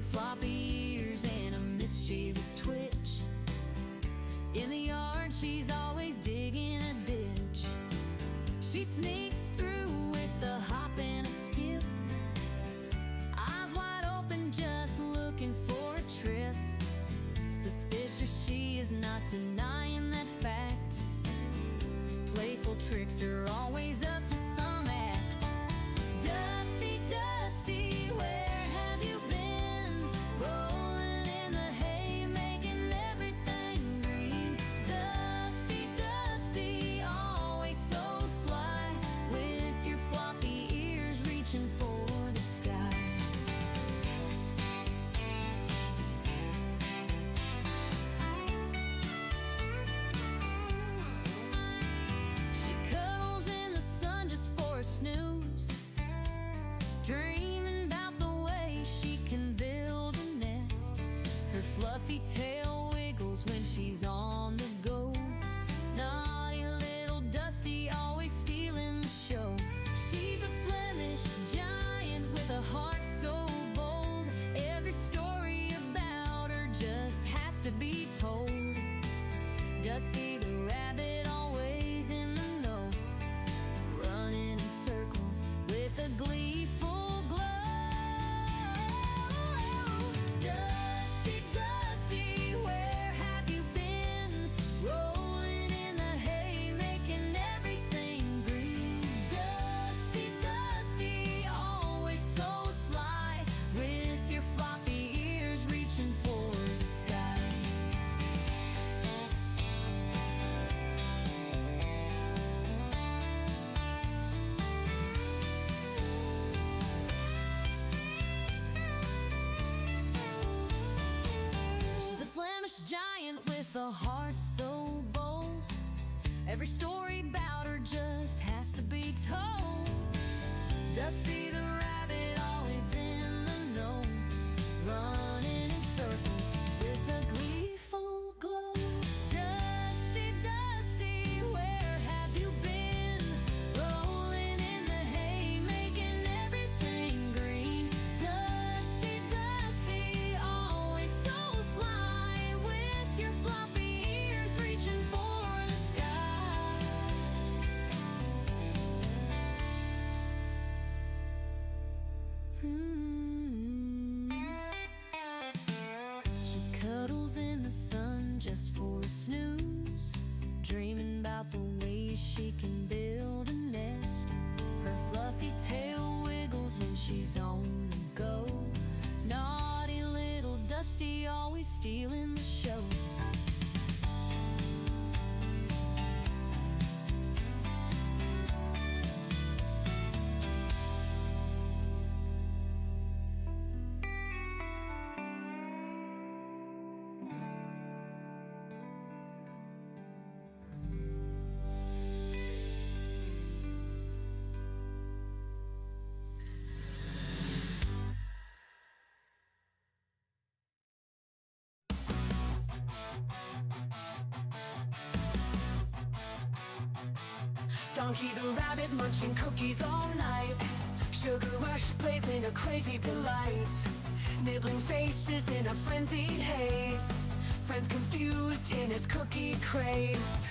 big floppy ears and a mischievous twitch. In the yard she's always digging a ditch. She sneaks through with a hop and a skip, eyes wide open just looking for a trip. Suspicious she is not denying that fact. Playful trickster, always up to some act. Dusty, Dusty, where have you been? Rolling in the hay, making everything green. Dusty, Dusty, always so sly, with your floppy ears reaching for the sky. She cuddles in the sun just for a snooze, dreaming about the way she can build a nest. Her fluffy tail wiggles when she's on the go. Naughty little Dusty, always stealing the show. She's a Flemish giant with a heart so bold. Every story about her just has to be told. Dusty the rabbit, always in the know, running in circles with a gleeful glow. Dusty, Dusty, where have you been? Rolling in the hay, making everything green. Dusty, Dusty, always so sly, with your floppy ears reaching for the sky. She's a Flemish giant with a heart so bold. Every story about her just has to be told. Dusty the rabbit, always in the know, running in circles with a gleeful glow. Dusty, Dusty, where have you been? Rolling in the hay, making everything green. Dusty, Dusty, always so sly, with your floppy ears reaching for the sky. She cuddles in the sun just for a snooze, dreaming about the way she can build a nest. Her fluffy tail wiggles when she's on the go. Naughty little Dusty, always stealing the show. Donkey the rabbit munching cookies all night. Sugar rush blazing a crazy delight. Nibbling faces in a frenzied haze. Friends confused in his cookie craze.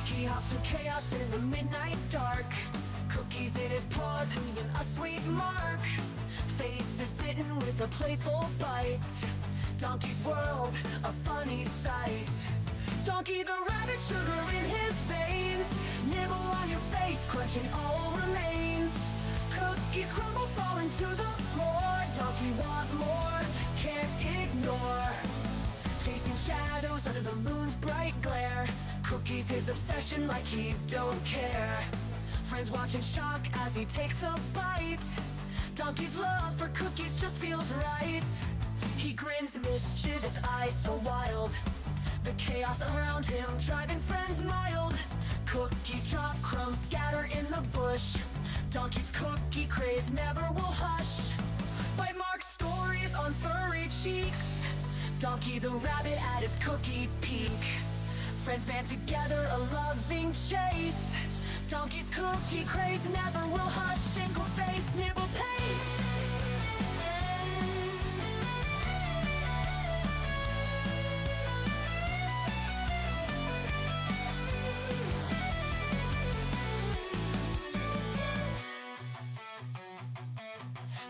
He hops through chaos in the midnight dark. Cookies in his paws leaving a sweet mark. Face is bitten with a playful bite. Donkey's world, a funny sight. Donkey the rabbit, sugar in his veins. Nibble on your face, crunching all remains. Cookies crumble, falling to the floor. Donkey want more, can't ignore. Chasing shadows under the moon's bright glare. Cookies his obsession, like he don't care. Friends watch in shock as he takes a bite. Donkey's love for cookies just feels right. He grins, mischievous eyes so wild. The chaos around him driving friends mild. Cookies drop, crumbs scatter in the bush. Donkey's cookie craze never will hush. Bite mark stories on furry cheeks. Donkey the rabbit at his cookie peak. Friends band together, a loving chase. Donkey's cookie craze never will hush. Inkle face, nibble pace.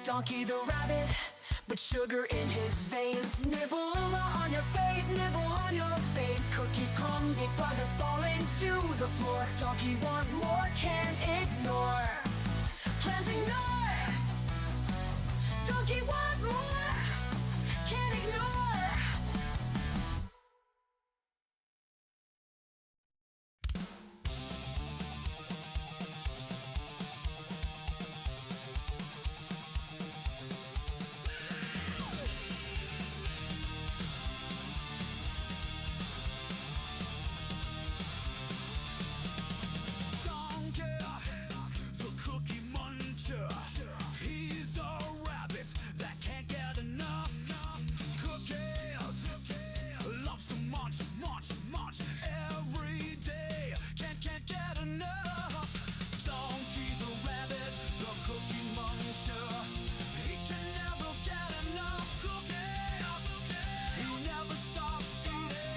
Donkey the rabbit, with sugar in his veins. Nibble on your face, nibble on your face. Cookies come, big brother falling to the floor. Donkey want more, can't ignore. Plans ignore. Donkey want more, can't ignore. He's a rabbit that can't get enough cookies. Loves to munch, munch, munch every day. Can't get enough. Donkey the rabbit, the cookie muncher. He can never get enough cookies. He never stops eating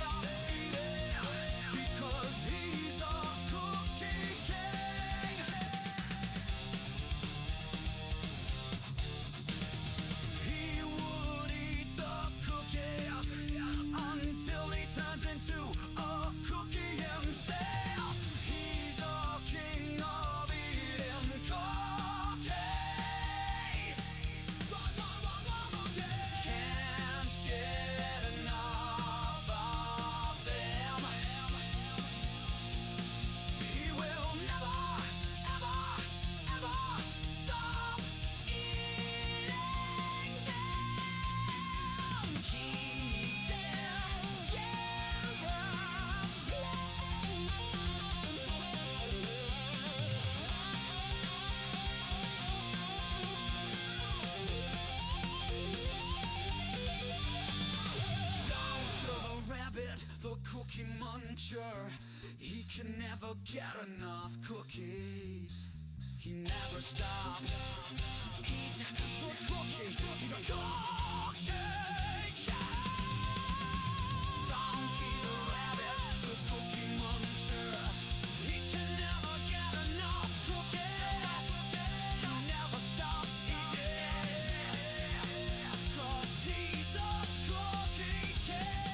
because he's a cookie king. He would eat the cookies until he turns into a cookie himself. He's a king of eating cookies. Can't get enough of them. He will never, ever, ever stop eating them. Keep them Down to the rabbit, the cookie muncher. He can never get enough cookies. He never stops. Eat the cookie. He's a cookie king. Donkey the rabbit, the cookie muncher. He can never get enough cookies. He never stops eating 'cause he's a cookie king.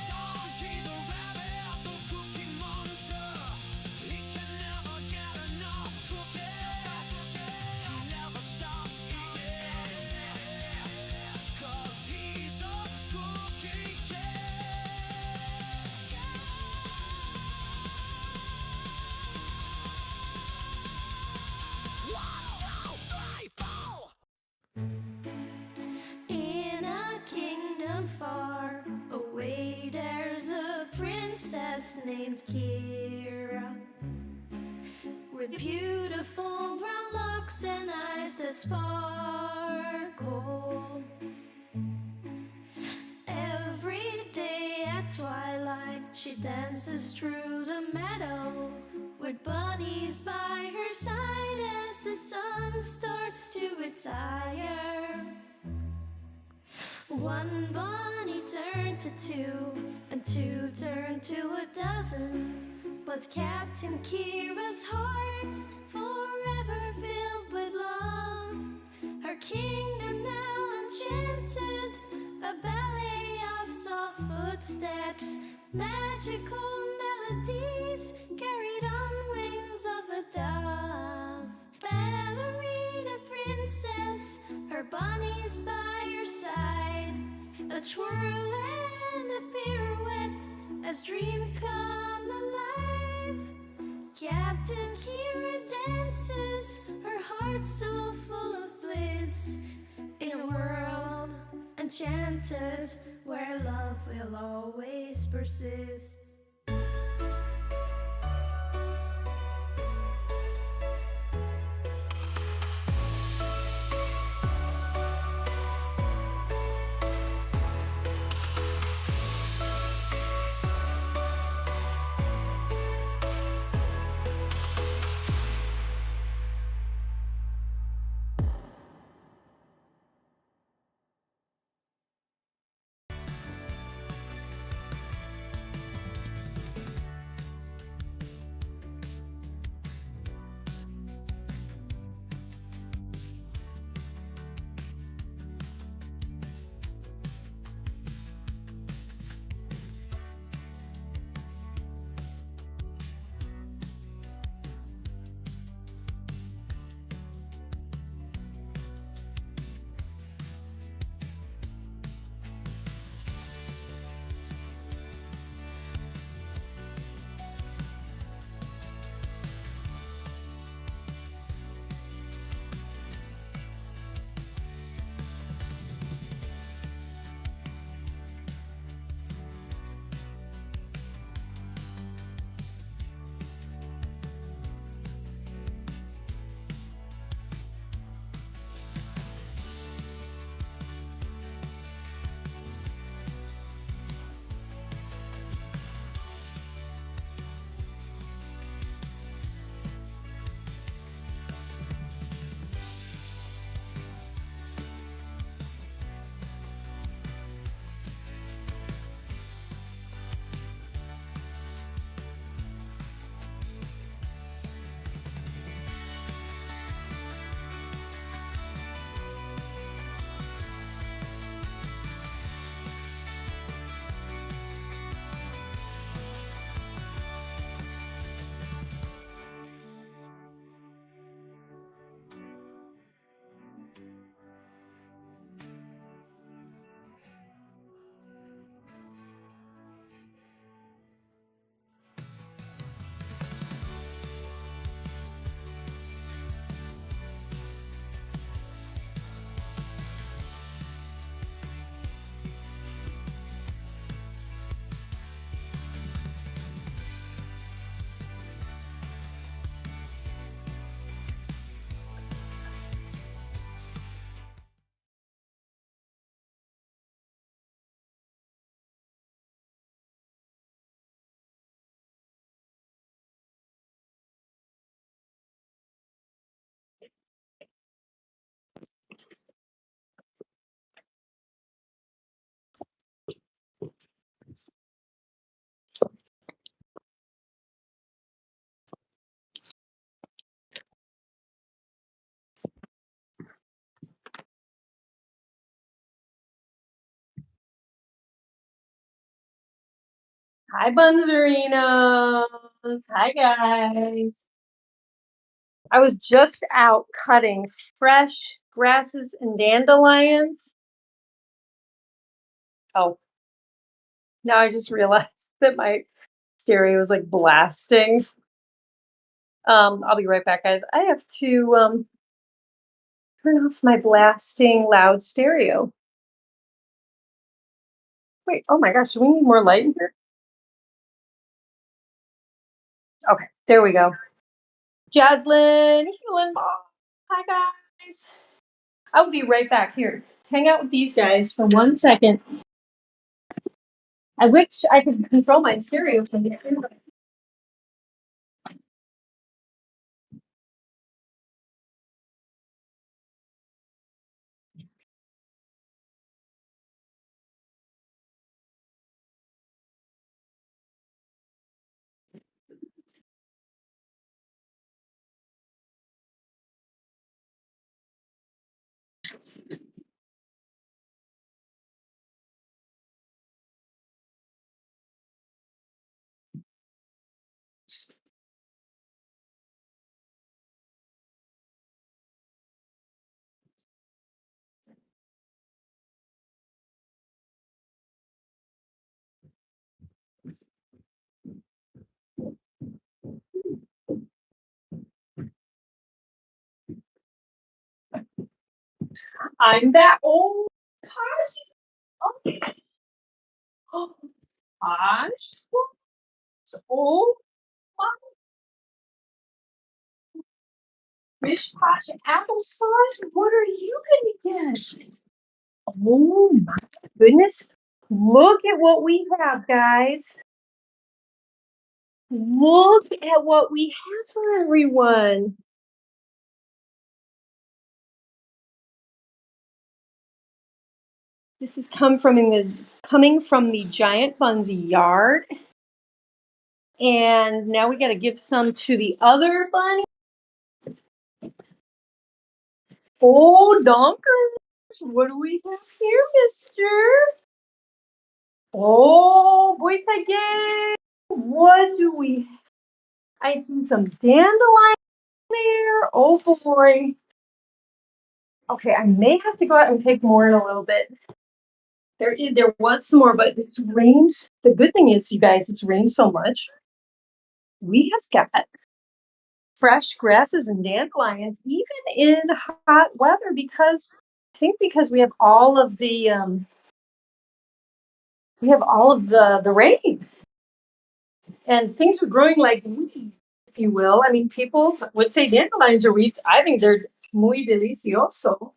Donkey the rabbit, the cookie muncher. He can never get enough cookies. He never stops eating 'cause he's a cookie king. 1, 2, 3, 4. In a kingdom far away, there's a princess named Kira, with beautiful brown locks and eyes that sparkle. Every day at twilight, she dances through the meadow with bunnies by her side as the sun starts to retire. One bunny turned to two, and two turned to a dozen. But Captain Kira's heart, forever filled with love, her kingdom now enchanted, a ballet of soft footsteps, magical melodies carried on wings of a dove. Ballerina princess, her bunnies by your side, a twirl and a pirouette as dreams come alive. Captain Kira dances, her heart so full of bliss, in a world enchanted where love will always persist. Hi, Bunzerinos. Hi, guys. I was just out cutting fresh grasses and dandelions. Oh, now I just realized that my stereo is like blasting. I'll be right back, guys. I have to turn off my blasting loud stereo. Wait, oh my gosh, do we need more light in here? Okay, there we go. Jaslyn, Helen, hi guys. I'll be right back here. Hang out with these guys for 1 second. I wish I could control my stereo from here. I'm that old Posh. Oh, Posh. Oh, Mish Posh applesauce. What are you gonna get? Oh my goodness! Look at what we have, guys. Look at what we have for everyone. This is coming from the giant Bunzy yard. And now we got to give some to the other bunny. Oh, Donkers. What do we have here, mister? Oh, boy, again. What do we? I see some dandelion there. Oh, boy. Okay, I may have to go out and pick more in a little bit. There was some more, but it's rained. The good thing is, you guys, it's rained so much. We have got fresh grasses and dandelions, even in hot weather, because I think because we have all of the rain, and things are growing like weeds, if you will. I mean, people would say dandelions are weeds. I think they're muy delicioso,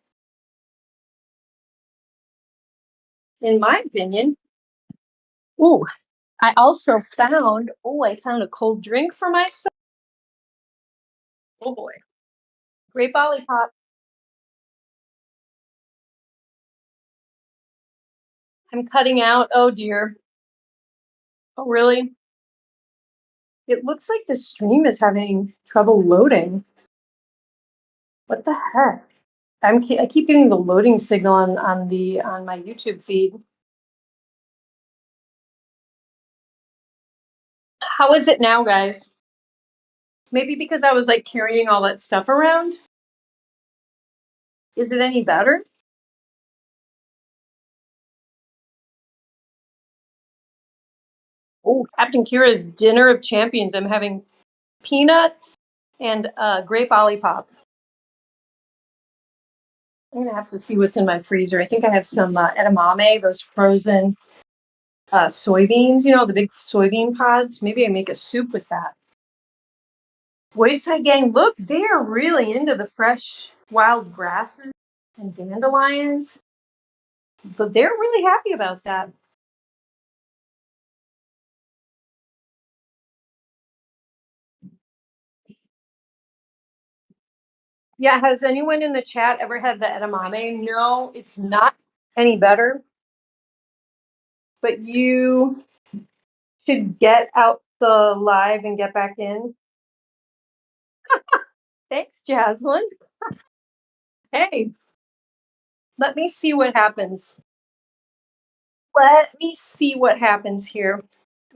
in my opinion. Ooh, I also found a cold drink for myself. Oh boy, grape lollipop. I'm cutting out. Oh dear. Oh really? It looks like the stream is having trouble loading. What the heck? I keep getting the loading signal on my YouTube feed. How is it now, guys? Maybe because I was like carrying all that stuff around. Is it any better? Oh, Captain Kira's dinner of champions. I'm having peanuts and grape lollipop. I'm gonna have to see what's in my freezer. I think I have some edamame, those frozen soybeans. You know, the big soybean pods. Maybe I make a soup with that. Wayside Gang, look, they are really into the fresh wild grasses and dandelions. But they're really happy about that. Yeah, has anyone in the chat ever had the edamame? No, it's not any better. But you should get out the live and get back in. Thanks, Jaslyn. Hey, let me see what happens. Let me see what happens here.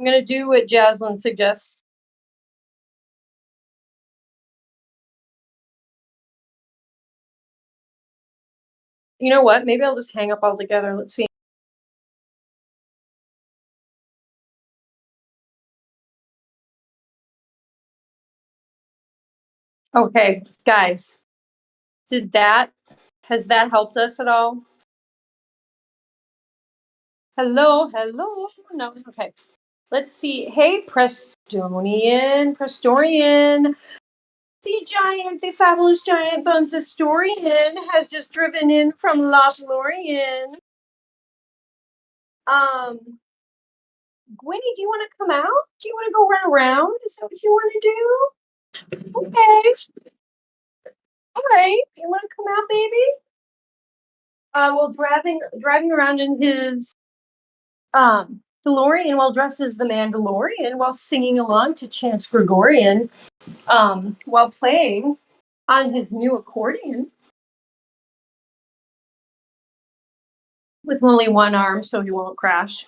I'm gonna do what Jaslyn suggests. You know what? Maybe I'll just hang up altogether. Let's see. Okay, guys, has that helped us at all? Hello, hello. No, okay. Let's see. Hey, Prestorian. The fabulous giant Bunz historian has just driven in from Lothlorien. Gwynnie, do you want to come out? Do you want to go run around? Is that what you want to do? Okay. All right. You want to come out, baby? Well, driving around in his DeLorean while dressed as the Mandalorian, while singing along to Chants Gregorian, while playing on his new accordion with only one arm so he won't crash.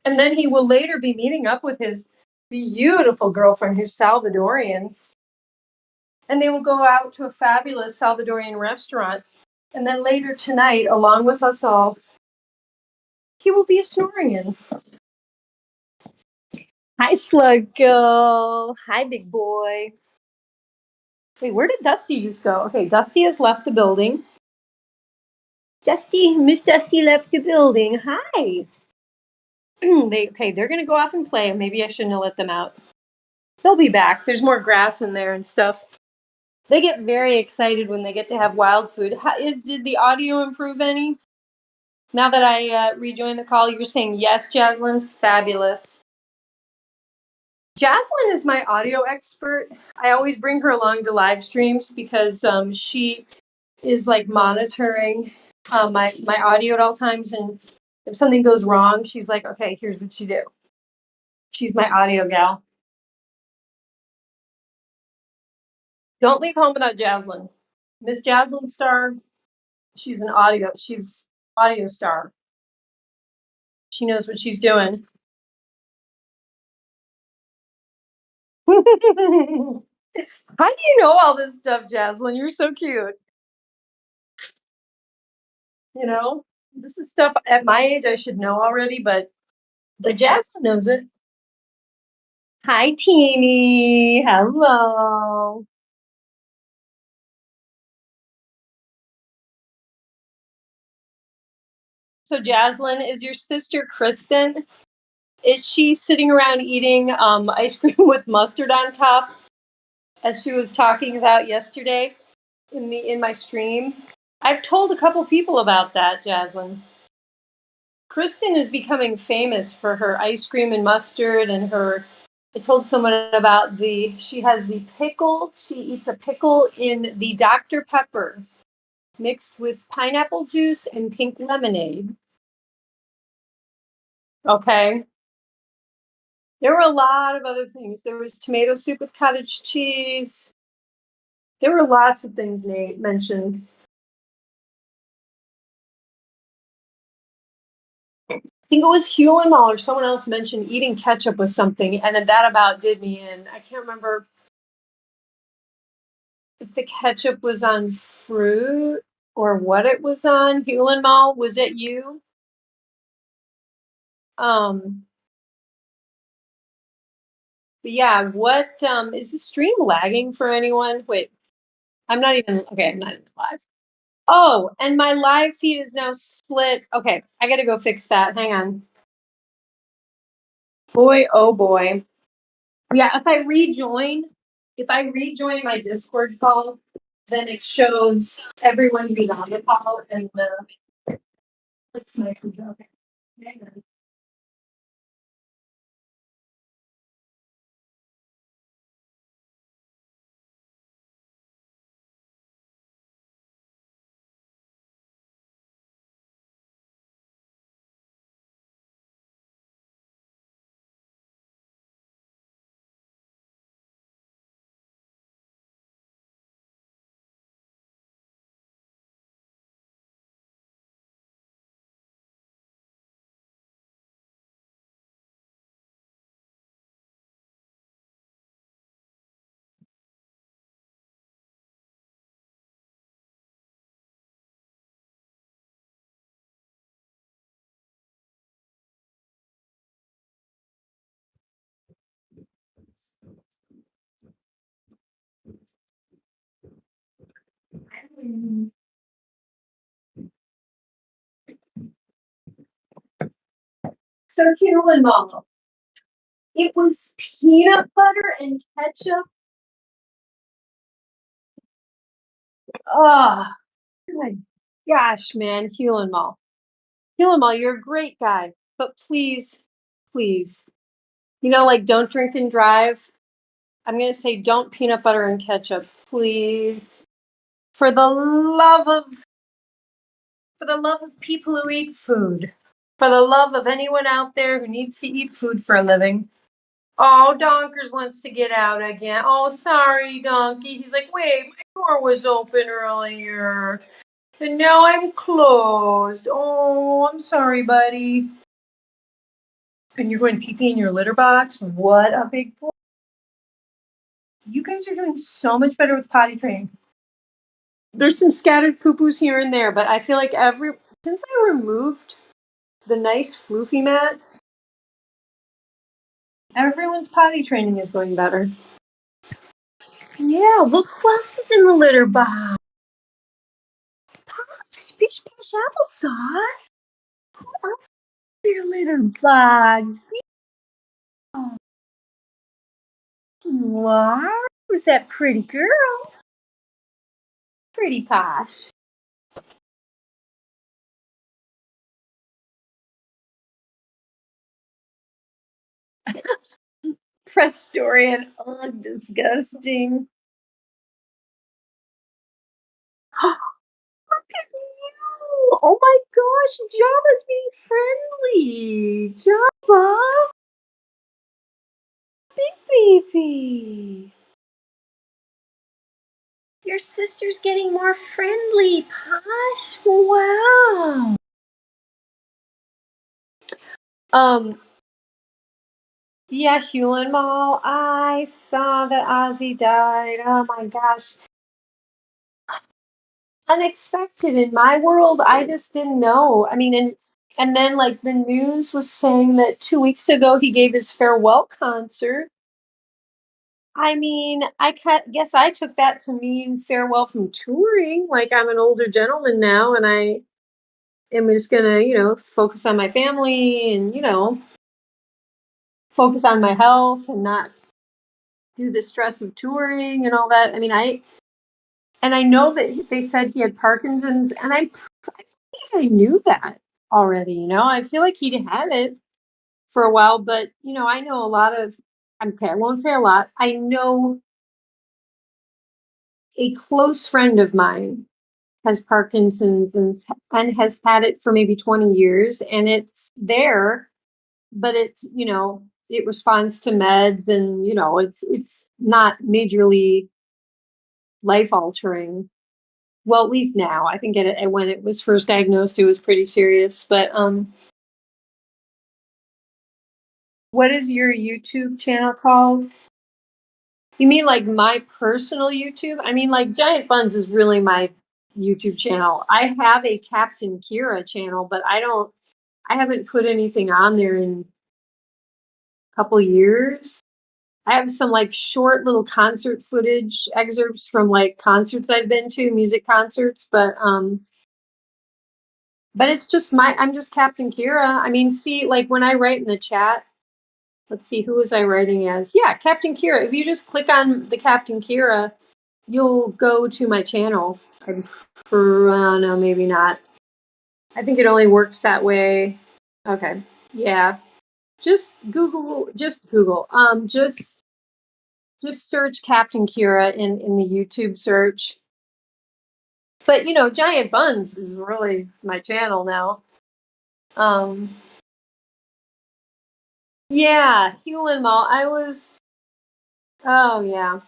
And then he will later be meeting up with his beautiful girlfriend who's Salvadorian. And they will go out to a fabulous Salvadorian restaurant. And then later tonight, along with us all, he will be a Snorian. Hi, Sluggo. Hi, big boy. Wait, where did Dusty just go? Okay, Dusty has left the building. Miss Dusty left the building. Hi. They're gonna go off and play. Maybe I shouldn't have let them out. They'll be back. There's more grass in there and stuff. They get very excited when they get to have wild food. Did the audio improve any? Now that I rejoined the call, you were saying yes, Jaslyn? Fabulous. Jaslyn is my audio expert. I always bring her along to live streams because she is like monitoring my audio at all times. And if something goes wrong, she's like, okay, here's what you do. She's my audio gal. Don't leave home without Jaslyn. Miss Jaslyn Star, she's audio star. She knows what she's doing. How do you know all this stuff, Jaslyn? You're so cute. You know, this is stuff at my age I should know already, but Jaslyn knows it. Hi, Teeny. Hello. So, Jaslyn, is your sister Kristen? Is she sitting around eating ice cream with mustard on top, as she was talking about yesterday in my stream? I've told a couple people about that, Jaslyn. Kristen is becoming famous for her ice cream and mustard and I told someone about she has the pickle. She eats a pickle in the Dr. Pepper mixed with pineapple juice and pink lemonade. Okay. There were a lot of other things. There was tomato soup with cottage cheese. There were lots of things mentioned. I think it was Hulenmall or someone else mentioned eating ketchup with something, and then that about did me in. I can't remember if the ketchup was on fruit or what it was on. Hulenmall, was it you? But yeah, what is the stream lagging for anyone? Wait, I'm not even live. Oh, and my live feed is now split. Okay, I gotta go fix that. Hang on. Boy, oh boy. Yeah, if I rejoin my Discord call, then it shows everyone who's on the call and it's my computer. Okay. Hang on. So Carol and Mama, it was peanut butter and ketchup. Oh, my gosh, man, Hugh and Mal. Hugh and Mal, you're a great guy, but please, please, like don't drink and drive. I'm gonna say don't peanut butter and ketchup, please. For the love of people who eat food. For the love of anyone out there who needs to eat food for a living. Oh, Donkers wants to get out again. Oh, sorry, Donkey. He's like, wait, my door was open earlier. And now I'm closed. Oh, I'm sorry, buddy. And you're going pee-pee in your litter box? What a big boy. You guys are doing so much better with potty training. There's some scattered poo-poos here and there, but I feel like since I removed the nice floofy mats, everyone's potty training is going better. Yeah, look who else is in the litter box. Bish Bash Applesauce. Who else is in your litter box? Oh, you are? Who's that pretty girl? Pretty Posh. Press story and disgusting. Look at you! Oh my gosh, Jabba's being friendly. Jabba, big baby. Your sister's getting more friendly, Posh. Wow. Yeah, Hewlin Mall. I saw that Ozzy died. Oh my gosh. Unexpected in my world. I just didn't know. I mean, and then like the news was saying that 2 weeks ago he gave his farewell concert. I mean, guess I took that to mean farewell from touring. Like I'm an older gentleman now, and I am just gonna, focus on my family and focus on my health and not do the stress of touring and all that. I mean, I know that they said he had Parkinson's, and I believe I knew that already. I feel like he'd had it for a while, but I know a lot of. Okay, I won't say a lot. I know a close friend of mine has Parkinson's and has had it for maybe 20 years, and it's there, but it's it responds to meds, and it's not majorly life altering. Well, at least now. I think when it was first diagnosed, it was pretty serious. But what is your YouTube channel called? You mean like my personal YouTube? I mean, like Giant Bunz is really my YouTube channel. I have a Captain Kira channel, but I haven't put anything on there in a couple years. I have some like short little concert footage excerpts from like concerts I've been to, music concerts, but it's just I'm just Captain Kira. I mean, see, like when I write in the chat, let's see, who was I writing as? Yeah, Captain Kira. If you just click on the Captain Kira, you'll go to my channel. No, maybe not. I think it only works that way. Okay. Yeah. Just Google. Just search Captain Kira in the YouTube search. But Giant Bunz is really my channel now. Yeah, Hewlin Mall. Oh yeah.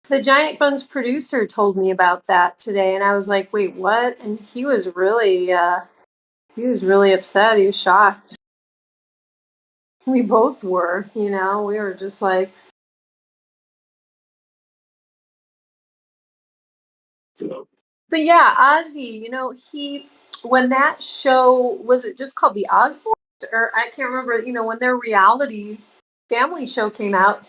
The Giant Bunz producer told me about that today, and I was like, "Wait, what?" And he was really upset. He was shocked. We both were, we were just like. But yeah, Ozzy, when that show, was it just called The Osbournes? Or I can't remember, when their reality family show came out,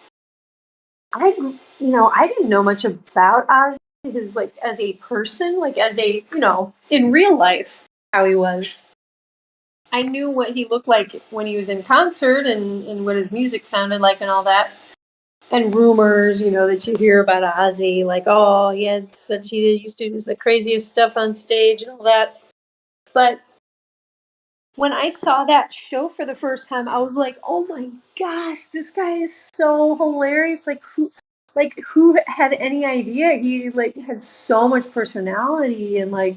I didn't know much about Ozzy, his like as a person, like as a, in real life, how he was. I knew what he looked like when he was in concert and what his music sounded like and all that. And rumors, that you hear about Ozzy, like, oh, he used to do the craziest stuff on stage and all that. But when I saw that show for the first time, I was like, "Oh my gosh, this guy is so hilarious!" Like who had any idea he like had so much personality and like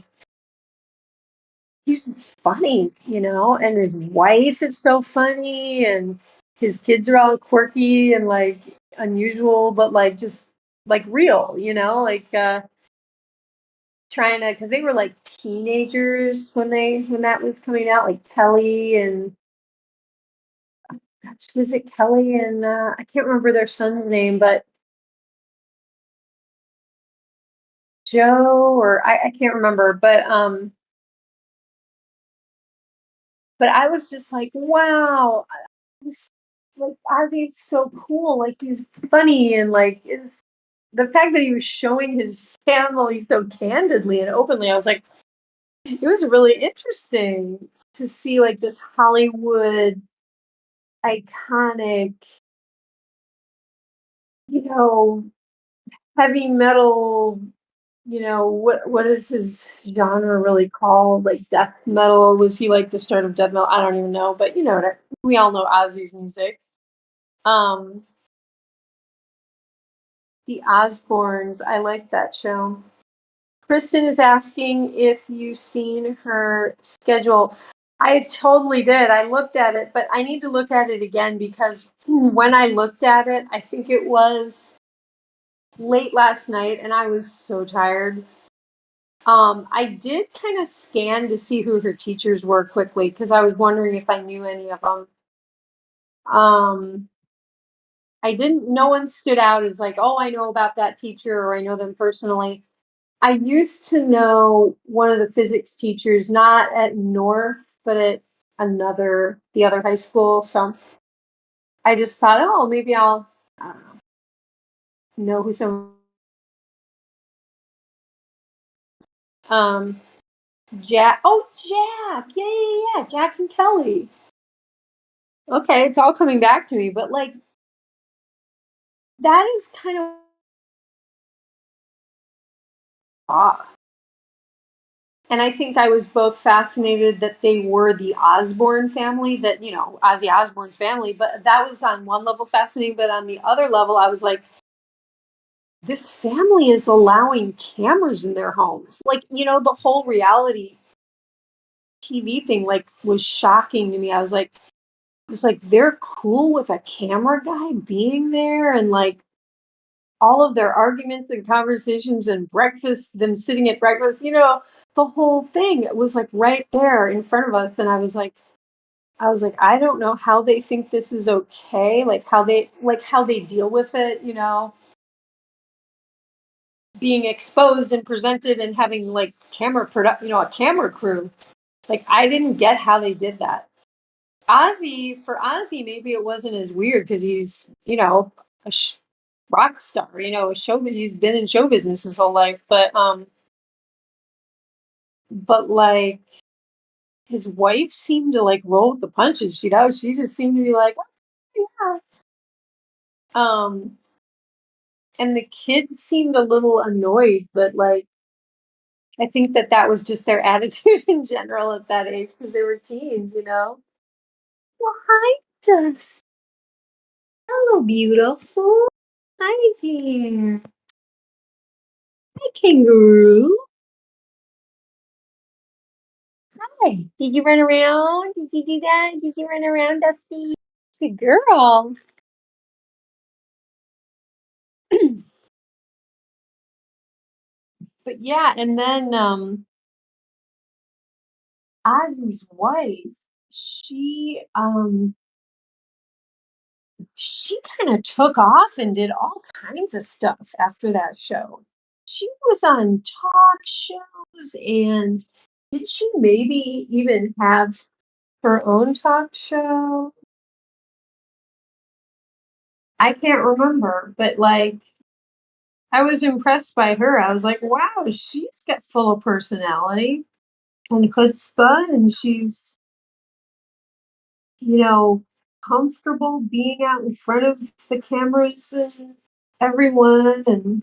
he's just funny, And his wife is so funny, and his kids are all quirky and like unusual, but like just like real, trying to because they were like teenagers when that was coming out, like Kelly and gosh, was it Kelly and I can't remember their son's name, but Joe or I can't remember, but I was just like, wow, this like Ozzy's so cool, like he's funny and like is the fact that he was showing his family so candidly and openly, I was like, it was really interesting to see like this Hollywood iconic, you know, heavy metal, what is his genre really called? Like death metal? Was he like the start of death metal? I don't even know, but we all know Ozzy's music. Um, the Osbournes, I like that show. Kristen is asking if you've seen her schedule. I totally did. I looked at it, but I need to look at it again because when I looked at it, I think it was late last night and I was so tired. I did kind of scan to see who her teachers were quickly because I was wondering if I knew any of them. Um, I didn't, no one stood out as like, oh, I know about that teacher or I know them personally. I used to know one of the physics teachers, not at North, but at the other high school. So I just thought, oh, maybe I'll, I don't know who some, um, Jack. Oh, Jack. Yeah, yeah, yeah. Jack and Kelly. Okay, it's all coming back to me, but like that is kind of odd. And I think I was both fascinated that they were the Osborne family, that, Ozzy Osbourne's family, but that was on one level fascinating. But on the other level, I was like, this family is allowing cameras in their homes. Like, the whole reality TV thing, like, was shocking to me. I was like, they're cool with a camera guy being there and like all of their arguments and conversations and breakfast, them sitting at breakfast, the whole thing was like right there in front of us. And I was like, I don't know how they think this is okay, like how they deal with it, being exposed and presented and having like a camera crew. Like I didn't get how they did that. For Ozzy, maybe it wasn't as weird because he's, a rock star, he's been in show business his whole life, but like his wife seemed to like roll with the punches. She just seemed to be like, "Oh, yeah." And the kids seemed a little annoyed, but like I think that was just their attitude in general at that age because they were teens. Well, hi, Dust. Hello, beautiful. Hi there. Hi, kangaroo. Hi. Did you run around? Did you do that? Did you run around, Dusty? Good girl. But yeah, and then Ozzy's wife, she um she kind of took off and did all kinds of stuff after that show. She was on talk shows, and did she maybe even have her own talk show? I can't remember, but like I was impressed by her. I was like, wow, she's got full of personality and chutzpah, and she's, you know, comfortable being out in front of the cameras and everyone. And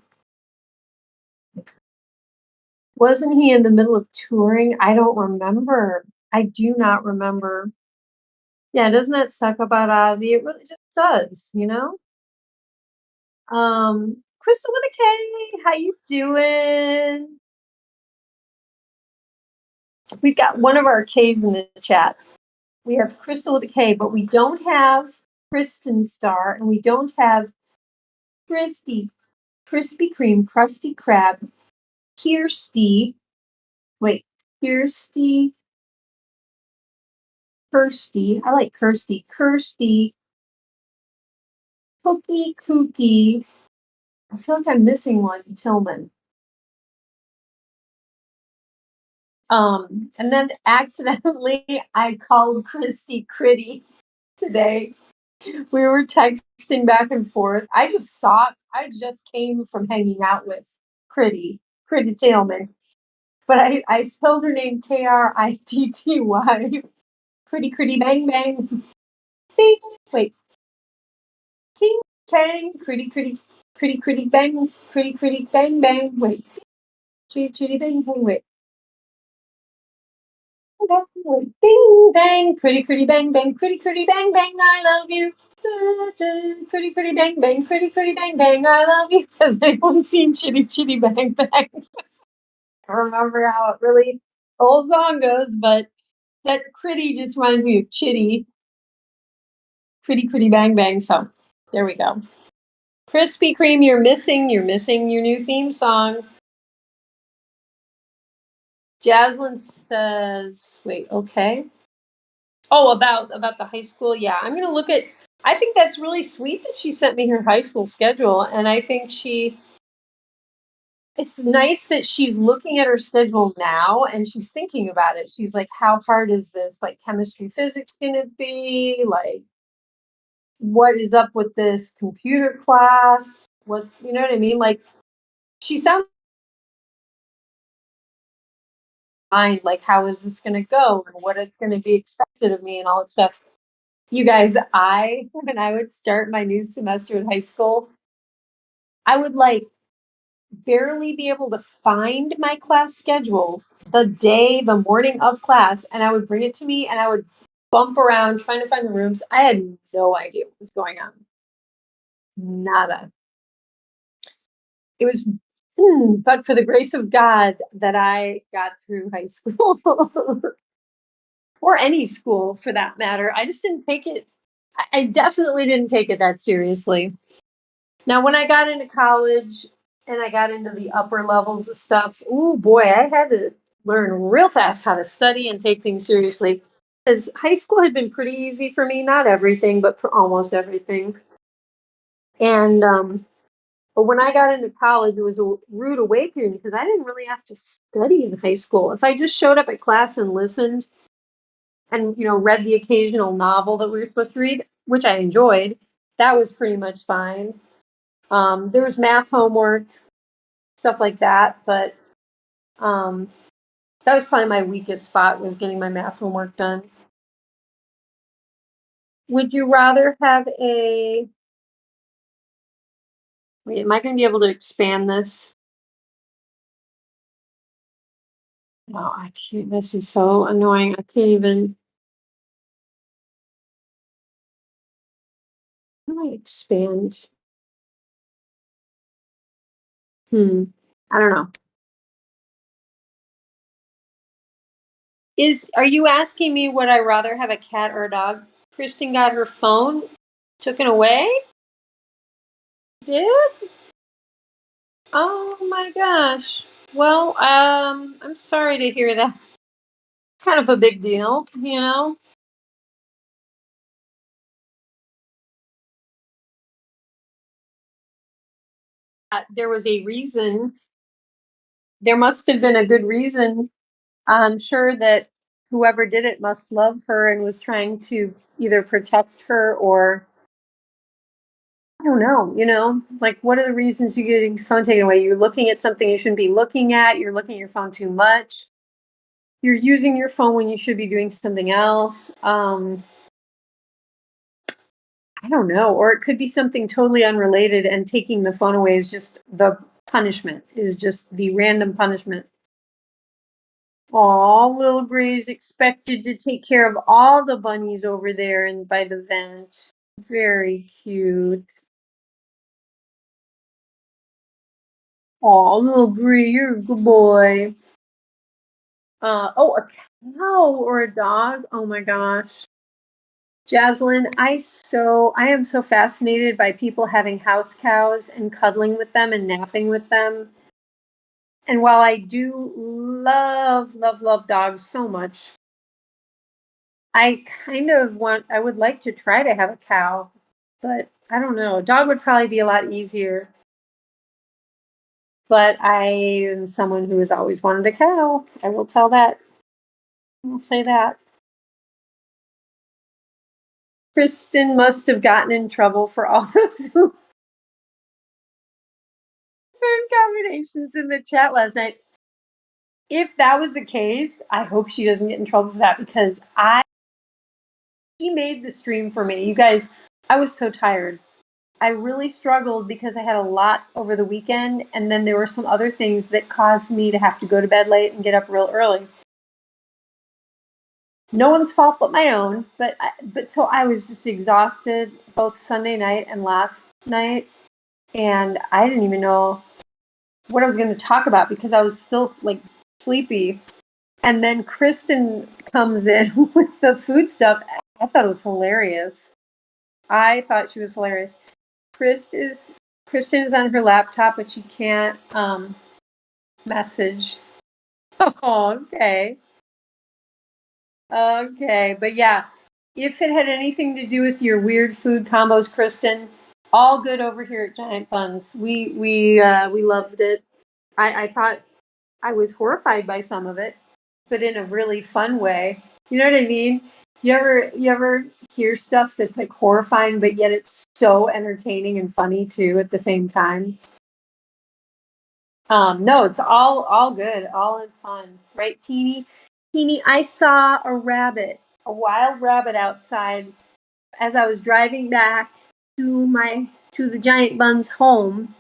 wasn't he in the middle of touring? I don't remember. I do not remember. Yeah, doesn't that suck about Ozzy? It really just does, you know? Crystal with a K, how you doing? We've got one of our K's in the chat. We have Crystal with a K, but we don't have Kristen Star, and we don't have Christy, Krispy Kreme, Krusty Krab, Kirsty. Wait, Kirsty, Kirsty. I like Kirsty. Kirsty, Cookie, Kookie. I feel like I'm missing one. Tillman. And then accidentally I called Christy Critty today. We were texting back and forth. I just came from hanging out with Critty Tillman. But I spelled her name Kritty. Critty bang bang. Bing. Wait. King Kang. Critty bang. Critty bang bang. Wait. Chitty bang bang. Wait. Bing bang, pretty bang bang, pretty bang bang, I love you. Pretty bang bang, pretty bang bang, I love you. Has anyone seen Chitty Bang Bang? I don't remember how it really the whole song goes, but that Critty just reminds me of Chitty. Pretty bang bang. So there we go. Krispy Kreme, you're missing your new theme song. Jaslyn says, wait, okay. Oh, about the high school. Yeah, I'm gonna look at. I think that's really sweet that she sent me her high school schedule, and I think it's nice that she's looking at her schedule now and she's thinking about it. She's like, how hard is this? Like chemistry, physics gonna be? Like, what is up with this computer class? What's, you know what I mean? Like, she sounds fine. Like, how is this gonna go? And what is gonna be expected of me and all that stuff. You guys, when I would start my new semester in high school, I would like barely be able to find my class schedule the morning of class, and I would bring it to me and I would bump around trying to find the rooms. I had no idea what was going on. Nada. It was, but for the grace of God that I got through high school or any school for that matter. I just didn't take it. I definitely didn't take it that seriously. Now, when I got into college and I got into the upper levels of stuff, oh boy, I had to learn real fast how to study and take things seriously. Because high school had been pretty easy for me, not everything, but for almost everything. And but when I got into college, it was a rude awakening because I didn't really have to study in high school. If I just showed up at class and listened and, you know, read the occasional novel that we were supposed to read, which I enjoyed, that was pretty much fine. There was math homework, stuff like that, but that was probably my weakest spot, was getting my math homework done. Would you rather have a wait, am I gonna be able to expand this? No, I can't. This is so annoying. I can't even. How do I expand? I don't know. Are you asking me would I rather have a cat or a dog? Kristen got her phone taken away? Did? Oh my gosh. Well, I'm sorry to hear that. It's kind of a big deal, you know? There was a reason. There must have been a good reason. I'm sure that whoever did it must love her and was trying to either protect her or don't know, like what are the reasons you get your phone taken away? You're looking at something you shouldn't be looking at, you're looking at your phone too much, you're using your phone when you should be doing something else. I don't know, or it could be something totally unrelated and taking the phone away is just the punishment, is just the random punishment. Aw, little Gray's expected to take care of all the bunnies over there and by the vent. Very cute. Aw, little Gray, you're a good boy. Oh, a cow or a dog? Oh my gosh. Jaslyn, I am so fascinated by people having house cows and cuddling with them and napping with them. And while I do love, love, love dogs so much, I would like to try to have a cow, but I don't know. A dog would probably be a lot easier. But I am someone who has always wanted a cow. I will tell that. I'll say that. Kristen must have gotten in trouble for all those food combinations in the chat last night. If that was the case, I hope she doesn't get in trouble for that because she made the stream for me. You guys, I was so tired. I really struggled because I had a lot over the weekend, and then there were some other things that caused me to have to go to bed late and get up real early. No one's fault but my own, but so I was just exhausted both Sunday night and last night, and I didn't even know what I was going to talk about because I was still like sleepy. And then Kristen comes in with the food stuff. I thought it was hilarious. I thought she was hilarious. Kristen is on her laptop, but she can't message. Oh, okay. Okay, but yeah, if it had anything to do with your weird food combos, Kristen, all good over here at Giant Bunz. We loved it. I thought I was horrified by some of it, but in a really fun way. You know what I mean? You ever hear stuff that's like horrifying, but yet it's so entertaining and funny too at the same time? No, it's all good, all in fun, right, Teeny? Teeny, I saw a wild rabbit outside as I was driving back to the Giant Bunz home,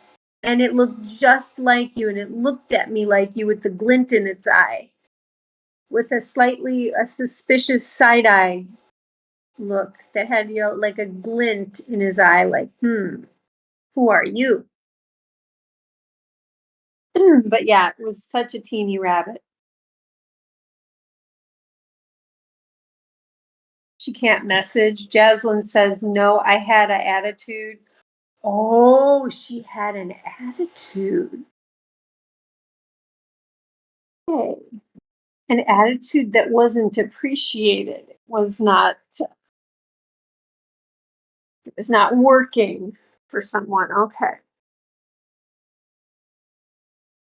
and it looked just like you, and it looked at me like you with the glint in its eye, with a suspicious side eye look that had like a glint in his eye, like, who are you? But yeah, it was such a teeny rabbit. She can't message. Jaslyn says, no, I had an attitude. Oh, she had an attitude. Okay. An attitude that wasn't appreciated. It was not working for someone. Okay.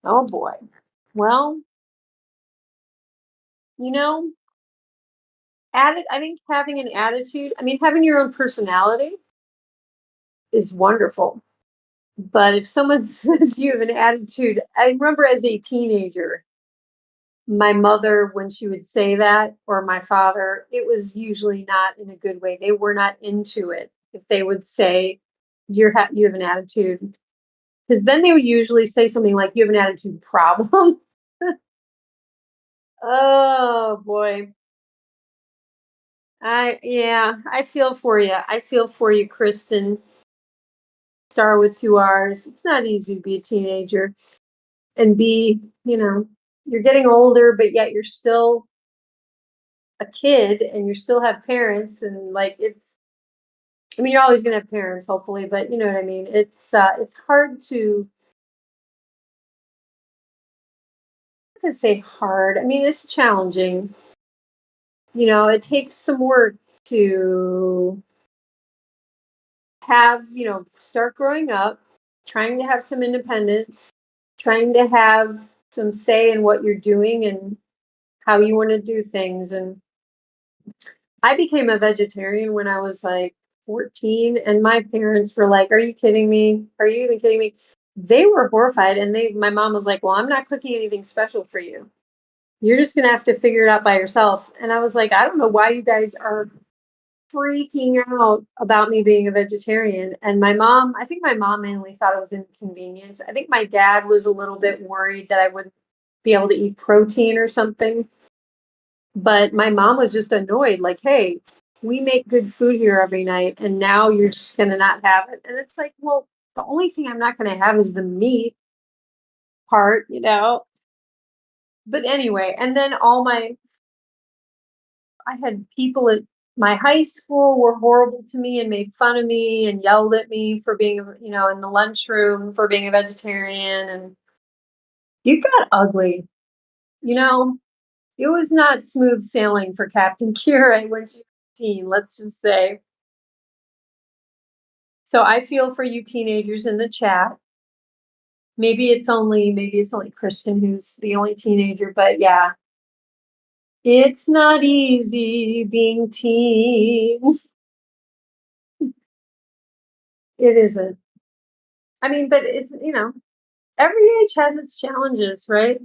Oh boy. Well, you know, I think having an attitude, I mean, having your own personality is wonderful. But if someone says you have an attitude, I remember as a teenager, my mother, when she would say that, or my father, it was usually not in a good way. They were not into it. If they would say, you have an attitude, because then they would usually say something like, you have an attitude problem. Oh boy. I feel for you. I feel for you, Kristen. Star with two R's. It's not easy to be a teenager and be, you're getting older, but yet you're still a kid and you still have parents and like I mean, you're always gonna have parents, hopefully, but you know what I mean. It's hard to say hard. I mean, it's challenging. It takes some work to have, start growing up, trying to have some independence, trying to have some say in what you're doing and how you want to do things. And I became a vegetarian when I was like 14, and my parents were like, "Are you kidding me? Are you even kidding me?" They were horrified, and my mom was like, "Well, I'm not cooking anything special for you. You're just gonna have to figure it out by yourself." And I was like, "I don't know why you guys are freaking out about me being a vegetarian." And I think my mom mainly thought it was inconvenient. I think my dad was a little bit worried that I wouldn't be able to eat protein or something. But my mom was just annoyed, like, "Hey, we make good food here every night, and now you're just gonna not have it." And it's like, well, the only thing I'm not gonna have is the meat part, you know? But anyway, and then I had people at my high school were horrible to me and made fun of me and yelled at me for being, in the lunchroom for being a vegetarian, and it got ugly. You know, it was not smooth sailing for Captain Kira when she was 18, let's just say. So I feel for you teenagers in the chat. Maybe it's only Kristen who's the only teenager, but yeah, it's not easy being teen. It isn't. I mean, but it's, every age has its challenges, right?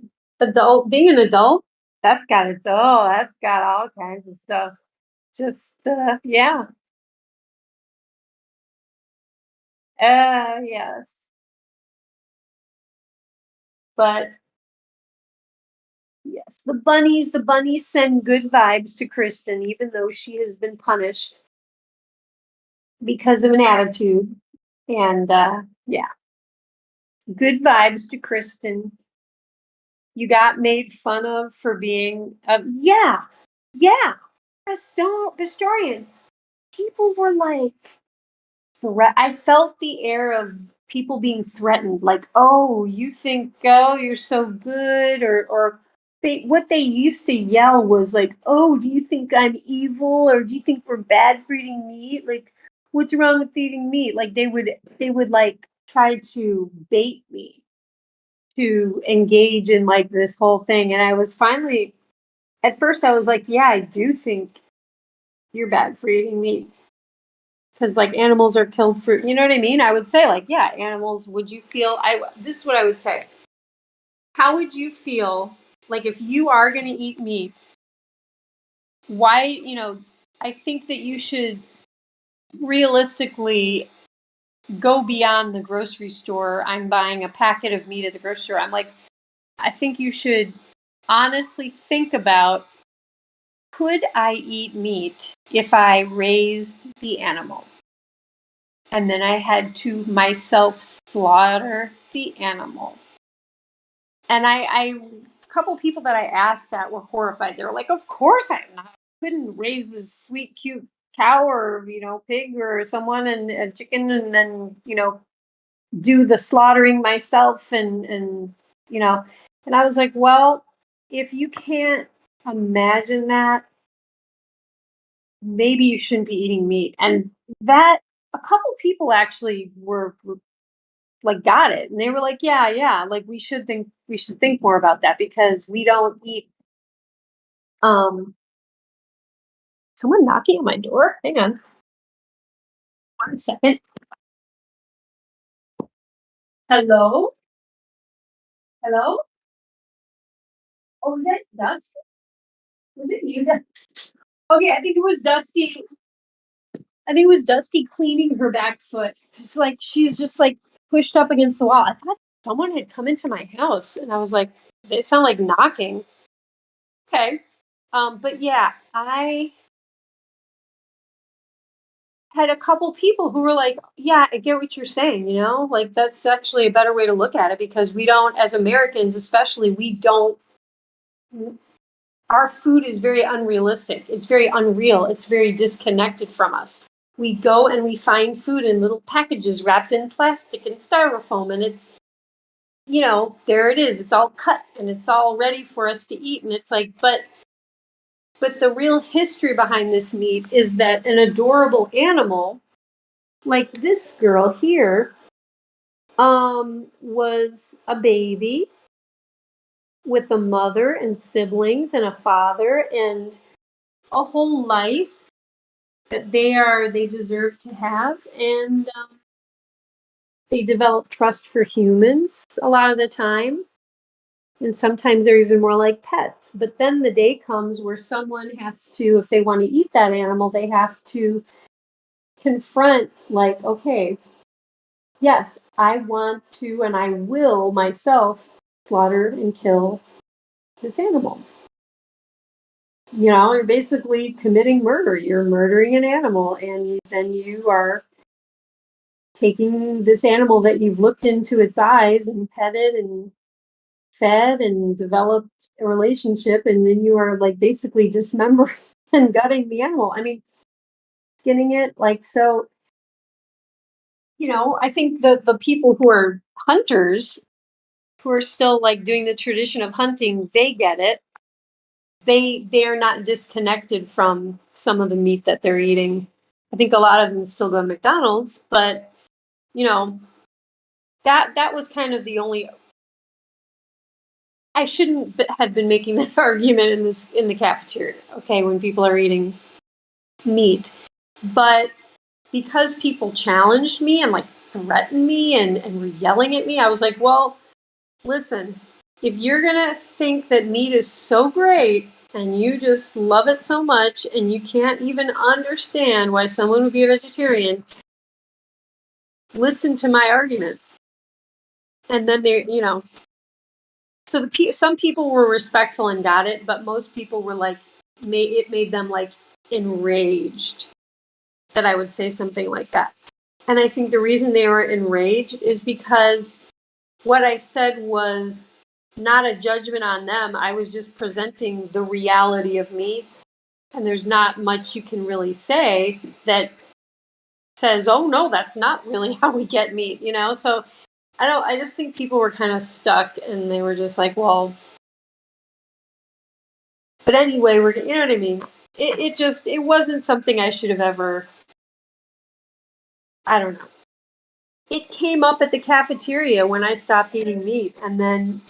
Being an adult, that's got all kinds of stuff. Just, yeah. Yes. But yes, the bunnies send good vibes to Kristen, even though she has been punished because of an attitude. And, yeah, good vibes to Kristen. You got made fun of for being, yeah, historian. People were like, I felt the air of people being threatened, like, "Oh, you think, oh, you're so good," or what they used to yell was like, "Oh, do you think I'm evil, or do you think we're bad for eating meat? Like, what's wrong with eating meat?" Like they would like try to bait me to engage in like this whole thing, and I was finally, at first I was like, "Yeah, I do think you're bad for eating meat." Because like animals are killed for, you know what I mean? I would say like, yeah, animals. Would you feel? This is what I would say. How would you feel like if you are going to eat meat? Why? I think that you should realistically go beyond the grocery store. I'm buying a packet of meat at the grocery store. I'm like, I think you should honestly think about, could I eat meat if I raised the animal? And then I had to myself slaughter the animal. And a couple people that I asked that were horrified. They were like, "Of course I'm not. I couldn't raise this sweet, cute cow or, pig or someone and a chicken and then, do the slaughtering myself you know." And I was like, well, if you can't imagine that, maybe you shouldn't be eating meat. And that a couple people actually were like got it, and they were like, yeah, like we should think more about that because we don't eat. Um someone knocking on my door, hang on 1 second. Hello, hello. Oh, was that Dusty? Was it you, Dusty? Okay, I think it was Dusty cleaning her back foot. It's like she's just like pushed up against the wall. I thought someone had come into my house, and I was like, it sounded like knocking. Okay. But yeah, I had a couple people who were like, "Yeah, I get what you're saying, like that's actually a better way to look at it because we don't, as Americans especially, we don't our food is very unrealistic. It's very unreal. It's very disconnected from us. We go and we find food in little packages wrapped in plastic and styrofoam, and it's, there it is. It's all cut and it's all ready for us to eat, and it's like, but the real history behind this meat is that an adorable animal like this girl here was a baby with a mother and siblings and a father and a whole life that they deserve to have, and they develop trust for humans a lot of the time. And sometimes they're even more like pets. But then the day comes where someone has to, if they want to eat that animal, they have to confront, like, okay, yes, I want to and I will myself slaughter and kill this animal. You know, you're basically committing murder. You're murdering an animal, and then you are taking this animal that you've looked into its eyes and petted and fed and developed a relationship, and then you are like basically dismembering and gutting the animal. I mean, skinning it, like, so, you know, I think the people who are hunters, who are still like doing the tradition of hunting, they get it. They are not disconnected from some of the meat that they're eating. I think a lot of them still go to McDonald's, but you know, that was kind of the only. I shouldn't have been making that argument in the cafeteria, okay, when people are eating meat. But because people challenged me and like threatened me and were yelling at me, I was like, well, listen, if you're gonna think that meat is so great and you just love it so much and you can't even understand why someone would be a vegetarian, listen to my argument. And then they, you know, so some people were respectful and got it, but most people were like, made them like enraged that I would say something like that. And I think the reason they were enraged is because what I said was not a judgment on them. I was just presenting the reality of meat. And there's not much you can really say that says, oh, no, that's not really how we get meat, you know? So I just think people were kind of stuck and they were just like, well, but anyway, you know what I mean? It wasn't something I should have ever, I don't know. It came up at the cafeteria when I stopped eating meat. And then,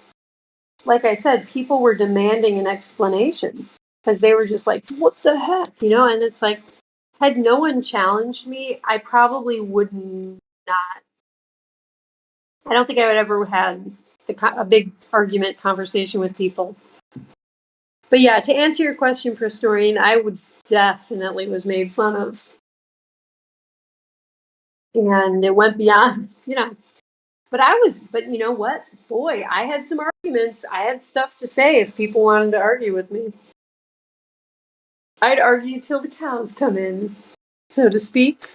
like I said, people were demanding an explanation because they were just like, what the heck? You know, and it's like, had no one challenged me, I probably would not. I don't think I would ever had a big argument conversation with people. But yeah, to answer your question, Pristorian, I would definitely was made fun of. And it went beyond, you know. But you know what? Boy, I had some arguments. I had stuff to say if people wanted to argue with me. I'd argue till the cows come in, so to speak.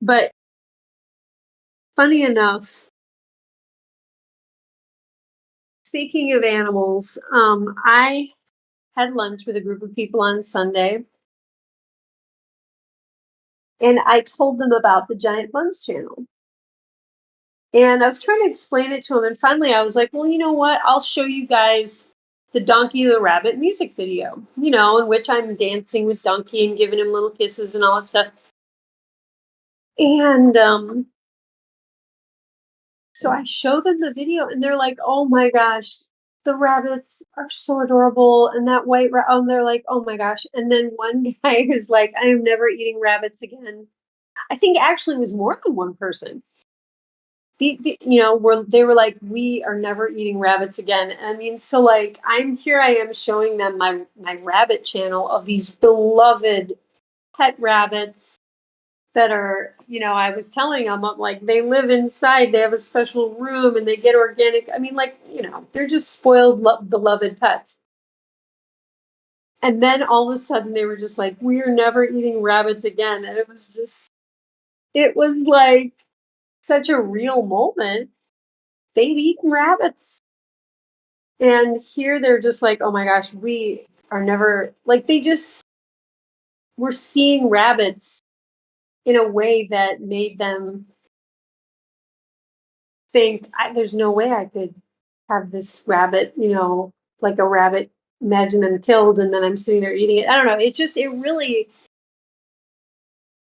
But funny enough, speaking of animals, I had lunch with a group of people on Sunday, and I told them about the Giant Bunz channel. And I was trying to explain it to them, and finally I was like, well, you know what? I'll show you guys the Donkey the Rabbit music video, you know, in which I'm dancing with Donkey and giving him little kisses and all that stuff. And so I show them the video, and they're like, oh my gosh, the rabbits are so adorable. And that white rabbit, and they're like, oh my gosh. And then one guy is like, I am never eating rabbits again. I think actually it was more than one person. You know, they were like, we are never eating rabbits again. I mean, so like I am showing them my rabbit channel of these beloved pet rabbits that are, you know, I was telling them, I'm like, they live inside, they have a special room and they get organic. I mean, like, you know, they're just spoiled, beloved pets. And then all of a sudden they were just like, we're never eating rabbits again. And it was like such a real moment. They've eaten rabbits. And here they're just like, oh my gosh, we are never, like, we're seeing rabbits in a way that made them think, there's no way I could have this rabbit, you know, like a rabbit, imagine them killed and then I'm sitting there eating it. I don't know. It really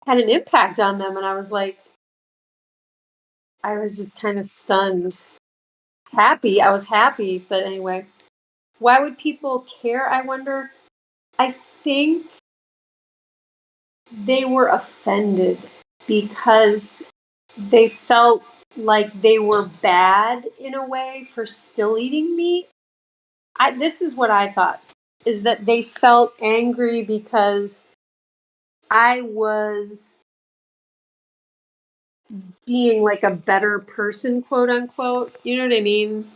had an impact on them. And I was like, I was just kind of stunned. happy. I was happy, but anyway. Why would people care, I wonder? I think they were offended because they felt like they were bad in a way for still eating meat. This is what I thought, is that they felt angry because I was being like a better person, quote unquote. You know what I mean?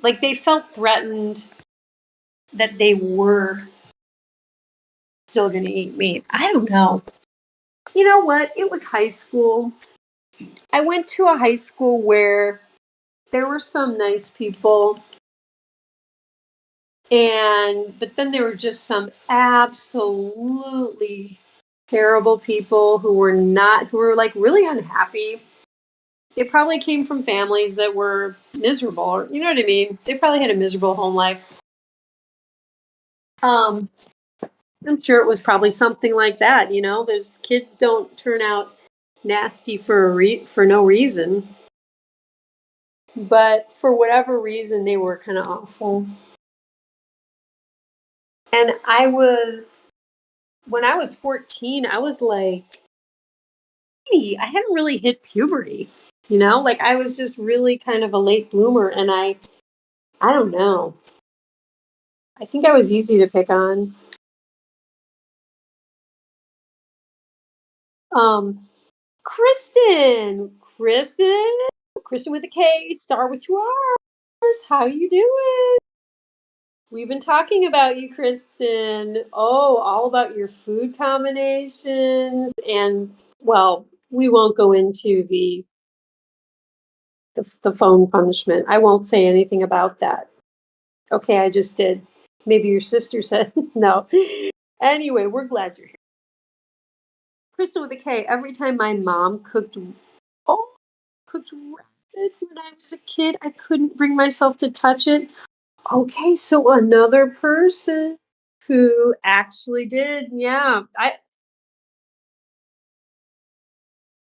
Like they felt threatened that they were still going to eat meat. I don't know. You know what? It was high school. I went to a high school where there were some nice people, but then there were just some absolutely terrible people who were like really unhappy. They probably came from families that were miserable, or you know what I mean? They probably had a miserable home life. Um, I'm sure it was probably something like that, you know? Those kids don't turn out nasty for no reason. But for whatever reason, they were kind of awful. And when I was 14, I was like, hey, I hadn't really hit puberty, you know? Like I was just really kind of a late bloomer, and I don't know. I think I was easy to pick on. Um, Kristen with a K, star with two R's. How you doing? We've been talking about you, Kristen. Oh, all about your food combinations, and well, we won't go into the phone punishment. I won't say anything about that. Okay, I just did. Maybe your sister said no. Anyway, we're glad you're here. Kristen with a K. Every time my mom cooked rabbit when I was a kid, I couldn't bring myself to touch it. Okay, so another person who actually did, yeah.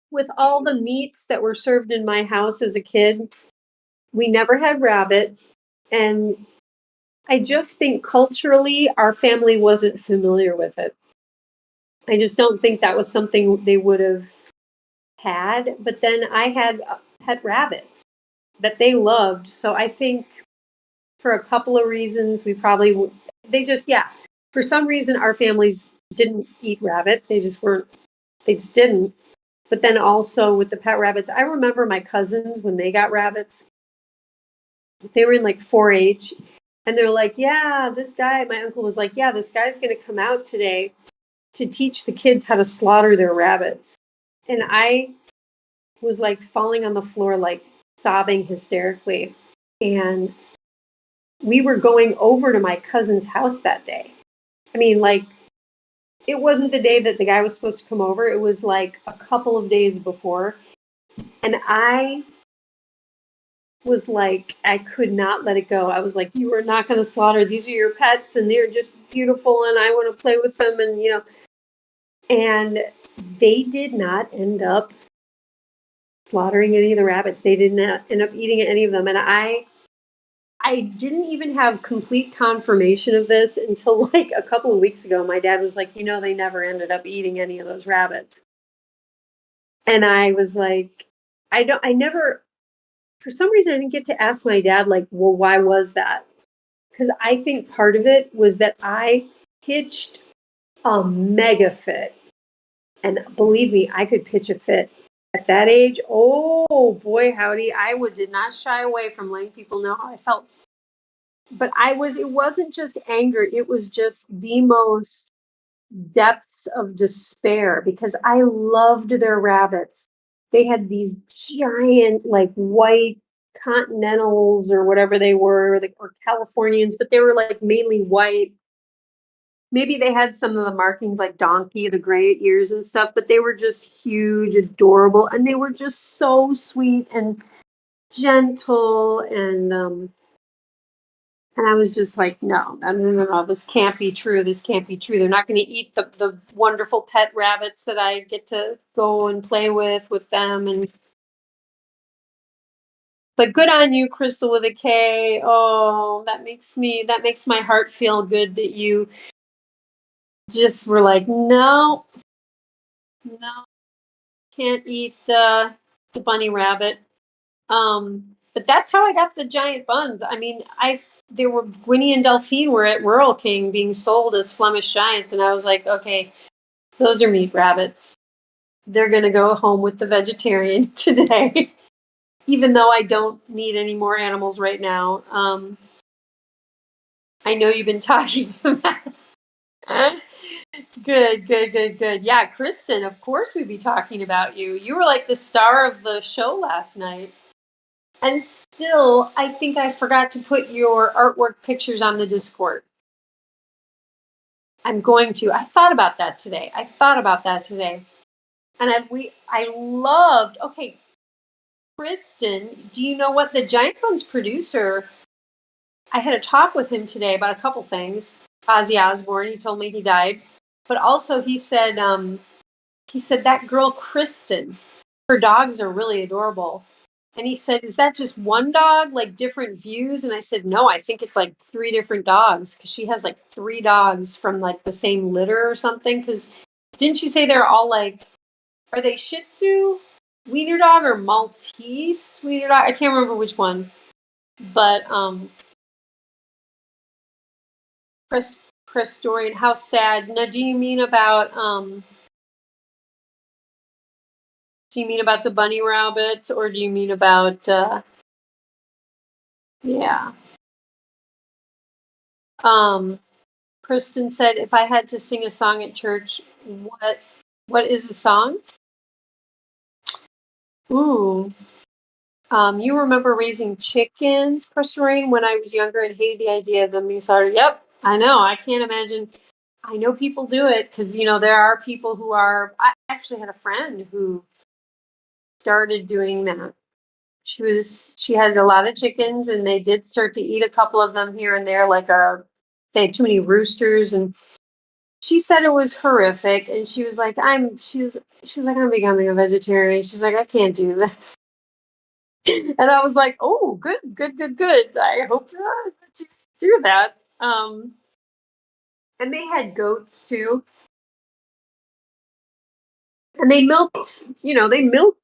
With all the meats that were served in my house as a kid, we never had rabbit, and I just think culturally our family wasn't familiar with it. I just don't think that was something they would have had. But then I had pet rabbits that they loved, so I think for a couple of reasons we probably they just yeah, for some reason our families didn't eat rabbit. They just didn't. But then also with the pet rabbits, I remember my cousins when they got rabbits. They were in like 4-H, and they're like, yeah, this guy, my uncle was like, yeah, this guy's going to come out today to teach the kids how to slaughter their rabbits. And I was like falling on the floor, like sobbing hysterically. And we were going over to my cousin's house that day. I mean, like, it wasn't the day that the guy was supposed to come over. It was like a couple of days before. And I was like, I could not let it go. I was like, you are not going to slaughter. These are your pets, and they're just beautiful, and I want to play with them. And, you know, and they did not end up slaughtering any of the rabbits. They did not end up eating any of them. And I didn't even have complete confirmation of this until like a couple of weeks ago. My dad was like, you know, they never ended up eating any of those rabbits. And I was like, I never, for some reason, I didn't get to ask my dad, like, well, why was that? Because I think part of it was that I pitched a mega fit. And believe me, I could pitch a fit at that age. Oh boy, howdy. Did not shy away from letting people know how I felt. But it wasn't just anger, it was just the most depths of despair because I loved their rabbits. They had these giant, like white continentals or whatever they were, or Californians, but they were like mainly white. Maybe they had some of the markings like donkey, the gray ears and stuff, but they were just huge, adorable, and they were just so sweet and gentle. And I was just like, no, this can't be true. This can't be true. They're not going to eat the wonderful pet rabbits that I get to go and play with them. And But good on you, Crystal with a K. Oh, that makes my heart feel good that you just were like, no, no, can't eat the bunny rabbit. But that's how I got the giant buns. I mean, there were Gwynnie and Delphine were at Rural King being sold as Flemish giants, and I was like, okay, those are meat rabbits. They're gonna go home with the vegetarian today. Even though I don't need any more animals right now. I know you've been talking about Good. Yeah, Kristen, of course we'd be talking about you. You were like the star of the show last night. And still, I think I forgot to put your artwork pictures on the Discord. I'm going to. I thought about that today. And I loved, okay, Kristen, do you know what the Giant Buns producer, I had a talk with him today about a couple things. Ozzy Osbourne, he told me he died. But also he said that girl Kristen, her dogs are really adorable. And he said, is that just one dog, like different views? And I said, no, I think it's like 3 different dogs because she has like 3 dogs from like the same litter or something. Because didn't you say they're all like, are they Shih Tzu wiener dog or Maltese wiener dog? I can't remember which one. But press story and how sad. Now, do you mean about the bunny rabbits, or do you mean about yeah? Kristen said, if I had to sing a song at church, what is a song? Ooh. You remember raising chickens, Christorine, when I was younger and hated the idea of them being slaughtered. Yep, I know. I can't imagine. I know people do it because, there are people who are. I actually had a friend who started doing that. She had a lot of chickens and they did start to eat a couple of them here and there, they had too many roosters, and she said it was horrific, and she was like, I'm becoming a vegetarian. She's like, I can't do this. And I was like, oh, good. I hope that you do that. And they had goats too. And they milked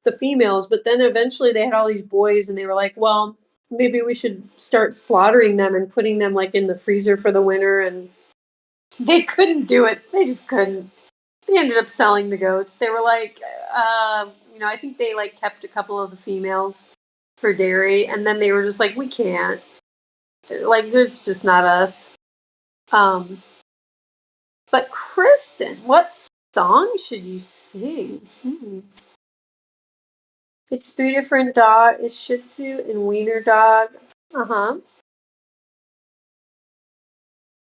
the females, but then eventually they had all these boys and they were like, well, maybe we should start slaughtering them and putting them like in the freezer for the winter, and they couldn't do it. They just couldn't. They ended up selling the goats. They were like, I think they like kept a couple of the females for dairy, and then they were just like, we can't. Like, it's just not us. But Kristen, what song should you sing? It's 3 different dog. It's Shih Tzu and Wiener dog.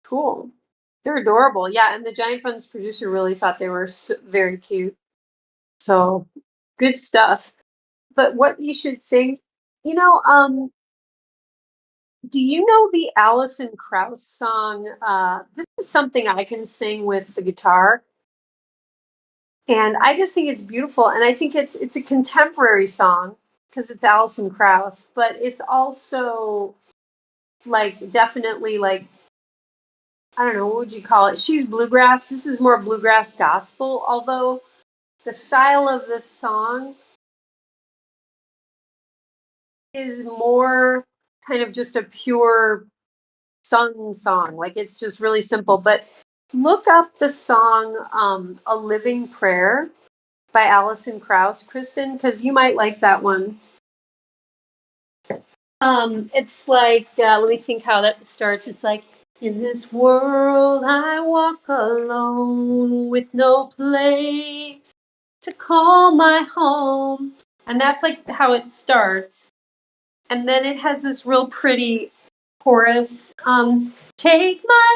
Cool. They're adorable. Yeah, and the Giant Buns producer really thought they were very cute. So, good stuff. But what you should sing, do you know the Alison Krauss song? This is something I can sing with the guitar. And I just think it's beautiful. And I think it's a contemporary song because it's Alison Krauss, but it's also like definitely like, I don't know, what would you call it? She's bluegrass. This is more bluegrass gospel, although the style of this song is more kind of just a pure sung song. Like, it's just really simple. But look up the song A Living Prayer by Alison Krauss, Kristen, because you might like that one. It's like, let me think how that starts. It's like, in this world I walk alone with no place to call my home. And that's like how it starts. And then it has this real pretty chorus. Take my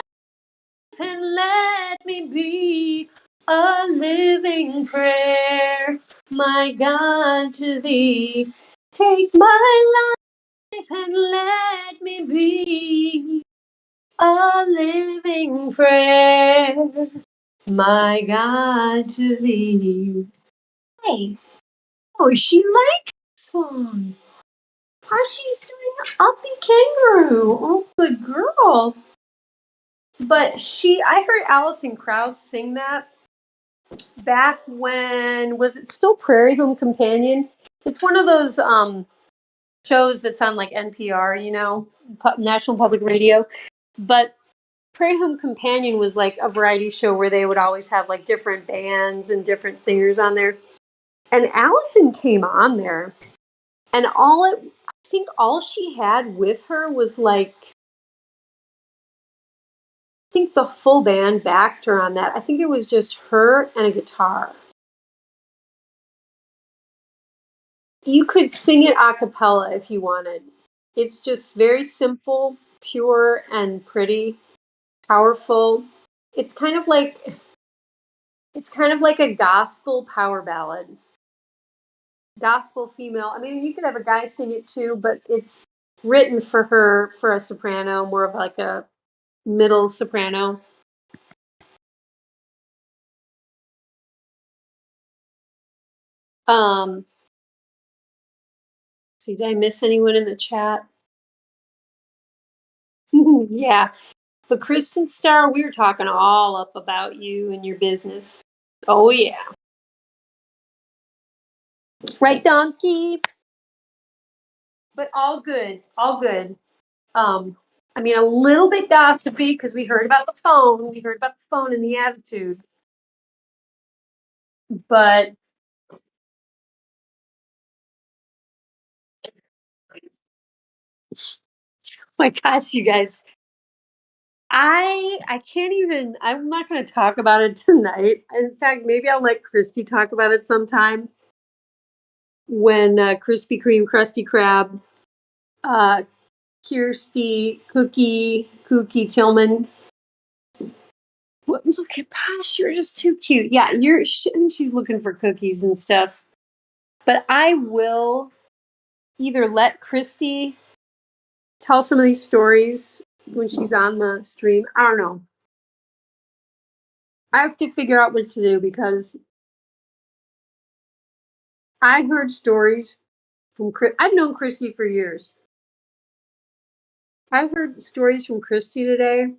life and let me be a living prayer, my God, to thee. Take my life and let me be a living prayer, my God, to thee. Hey, oh, she likes the song. She's doing Uppy Kangaroo. Oh, good girl. But I heard Alison Krauss sing that back when, was it still Prairie Home Companion? It's one of those shows that's on like NPR, National Public Radio. But Prairie Home Companion was like a variety show where they would always have like different bands and different singers on there. And Allison came on there, and I think all she had with her was like, I think the full band backed her on that. I think it was just her and a guitar. You could sing it a cappella if you wanted. It's just very simple, pure, and pretty, powerful. It's kind of like a gospel power ballad. Gospel female. I mean, you could have a guy sing it too, but it's written for her, for a soprano, more of like a middle soprano. Um, see, did I miss anyone in the chat? Yeah. But Kristen Starr, we were talking all up about you and your business. Oh yeah. Right, Donkey? But all good. All good. I mean, a little bit gossipy because we heard about the phone. We heard about the phone and the attitude. But my gosh, you guys. I can't even, I'm not gonna talk about it tonight. In fact, maybe I'll let Christy talk about it sometime when Krispy Kreme, Krusty Krab, uh Kirsty, Kookie Tillman. Look at Posh, you're just too cute. Yeah, she's looking for cookies and stuff. But I will either let Christy tell some of these stories when she's on the stream. I don't know. I have to figure out what to do because I heard stories from I've known Christy for years. I heard stories from Christy today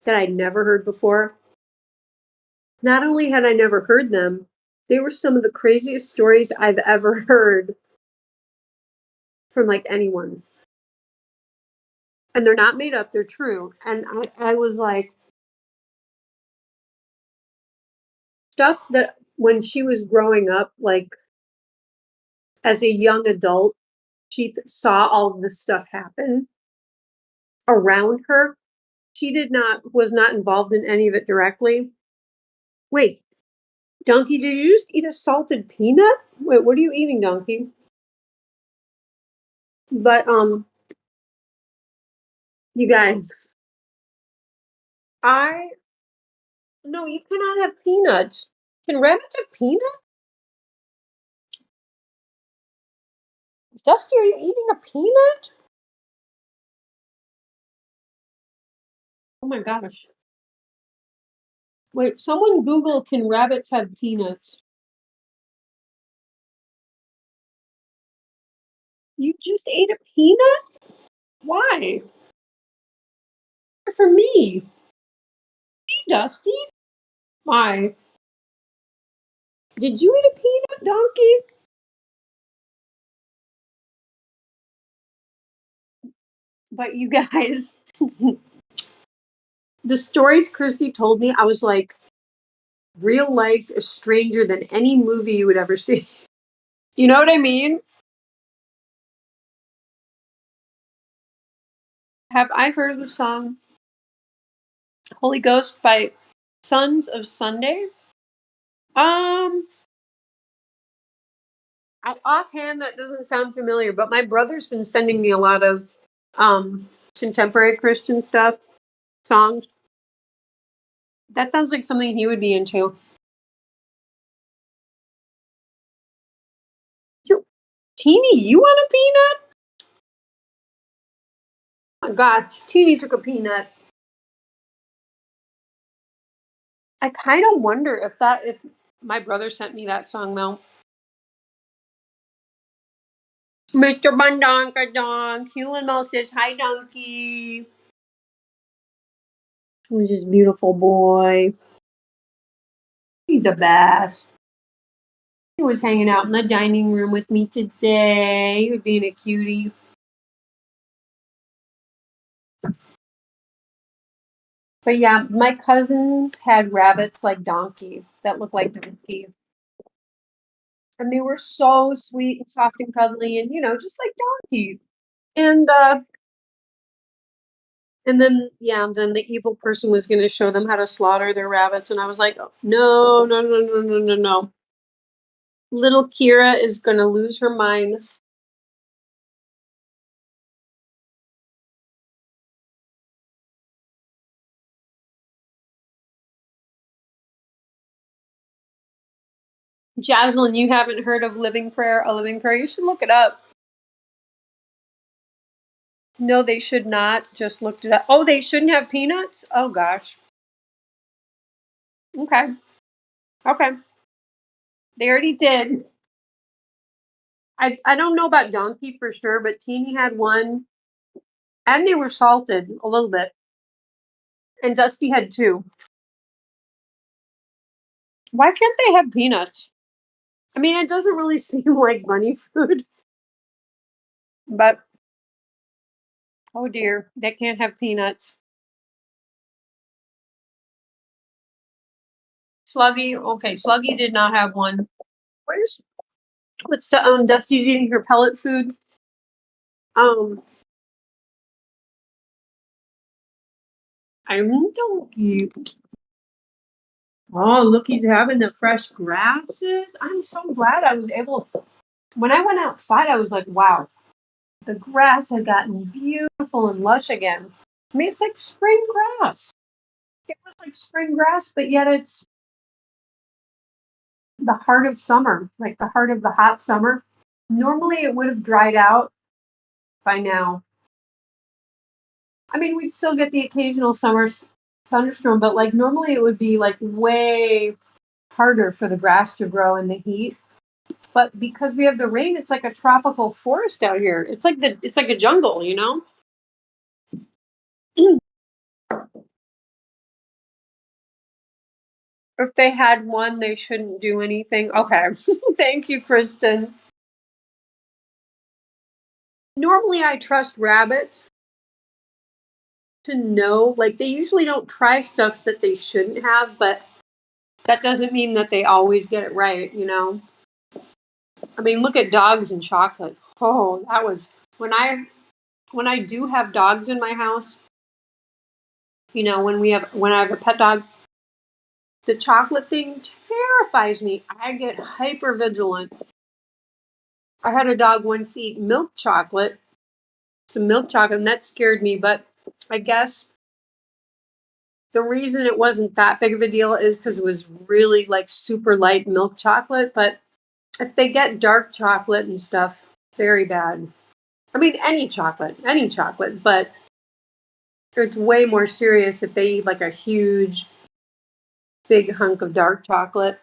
that I'd never heard before. Not only had I never heard them, they were some of the craziest stories I've ever heard from like anyone. And they're not made up, they're true. And I was like, stuff that when she was growing up, like as a young adult, she saw all of this stuff happen around her. She was not involved in any of it directly. Wait, Donkey, did you just eat a salted peanut? Wait, what are you eating, Donkey? But you guys, no, you cannot have peanuts. Can rabbits have peanuts? Dusty, are you eating a peanut? Oh my gosh. Wait, someone Google, can rabbits have peanuts? You just ate a peanut? Why? For me. Hey, Dusty. Why? Did you eat a peanut, Donkey? But you guys, the stories Christy told me, I was like, real life is stranger than any movie you would ever see. You know what I mean? Have I heard of the song Holy Ghost by Sons of Sunday? Um, Offhand, that doesn't sound familiar, but my brother's been sending me a lot of contemporary Christian songs. That sounds like something he would be into. Teeny, you want a peanut? Oh my gosh, Teeny took a peanut. I kind of wonder if my brother sent me that song though. Mr. Bundonkadonk. Hulan says, hi, donkey. Who's this beautiful boy? He's the best. He was hanging out in the dining room with me today. He was being a cutie. But yeah, my cousins had rabbits like Donkey that looked like Donkey. And they were so sweet and soft and cuddly and, just like Donkey. And then the evil person was going to show them how to slaughter their rabbits. And I was like, oh, no, no, no, no, no, no, no. Little Kira is going to lose her mind. Jaslyn, you haven't heard of Living Prayer, A Living Prayer? You should look it up. No, they should not. Just looked it up. Oh, they shouldn't have peanuts? Oh, gosh. Okay. Okay. They already did. I don't know about Donkey for sure, but Teeny had one. And they were salted a little bit. And Dusty had two. Why can't they have peanuts? I mean, it doesn't really seem like bunny food. But, oh dear, they can't have peanuts. Sluggy, okay, Sluggy did not have one. What's Dusty's eating her pellet food? I'm Donkey. Oh, look, he's having the fresh grasses. I'm so glad I was able. When I went outside, I was like, wow, the grass had gotten beautiful and lush again. I mean, it's like spring grass. It was like spring grass, but yet it's the heart of summer, like the heart of the hot summer. Normally, it would have dried out by now. I mean, we'd still get the occasional summer thunderstorm, but like normally it would be like way harder for the grass to grow in the heat. But because we have the rain, it's like a tropical forest out here. It's like a jungle, If they had one, they shouldn't do anything. Okay. Thank you, Kristen. Normally I trust rabbits to know, like they usually don't try stuff that they shouldn't have, but that doesn't mean that they always get it right, I mean, look at dogs and chocolate. Oh, that was when I do have dogs in my house, when I have a pet dog, the chocolate thing terrifies me. I get hyper vigilant. I had a dog once eat some milk chocolate, and that scared me, but I guess the reason it wasn't that big of a deal is because it was really like super light milk chocolate. But if they get dark chocolate and stuff, very bad. I mean, any chocolate, but it's way more serious if they eat like a huge, big hunk of dark chocolate.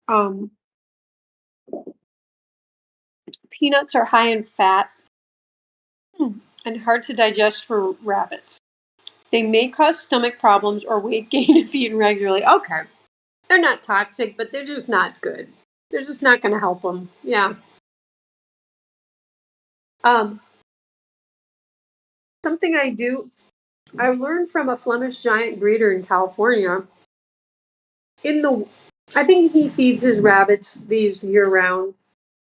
Um, Peanuts are high in fat and hard to digest for rabbits. They may cause stomach problems or weight gain if eaten regularly. Okay. They're not toxic, but they're just not good. They're just not going to help them. Yeah. Um, Something I learned from a Flemish giant breeder in California. In the, I think he feeds his rabbits these year round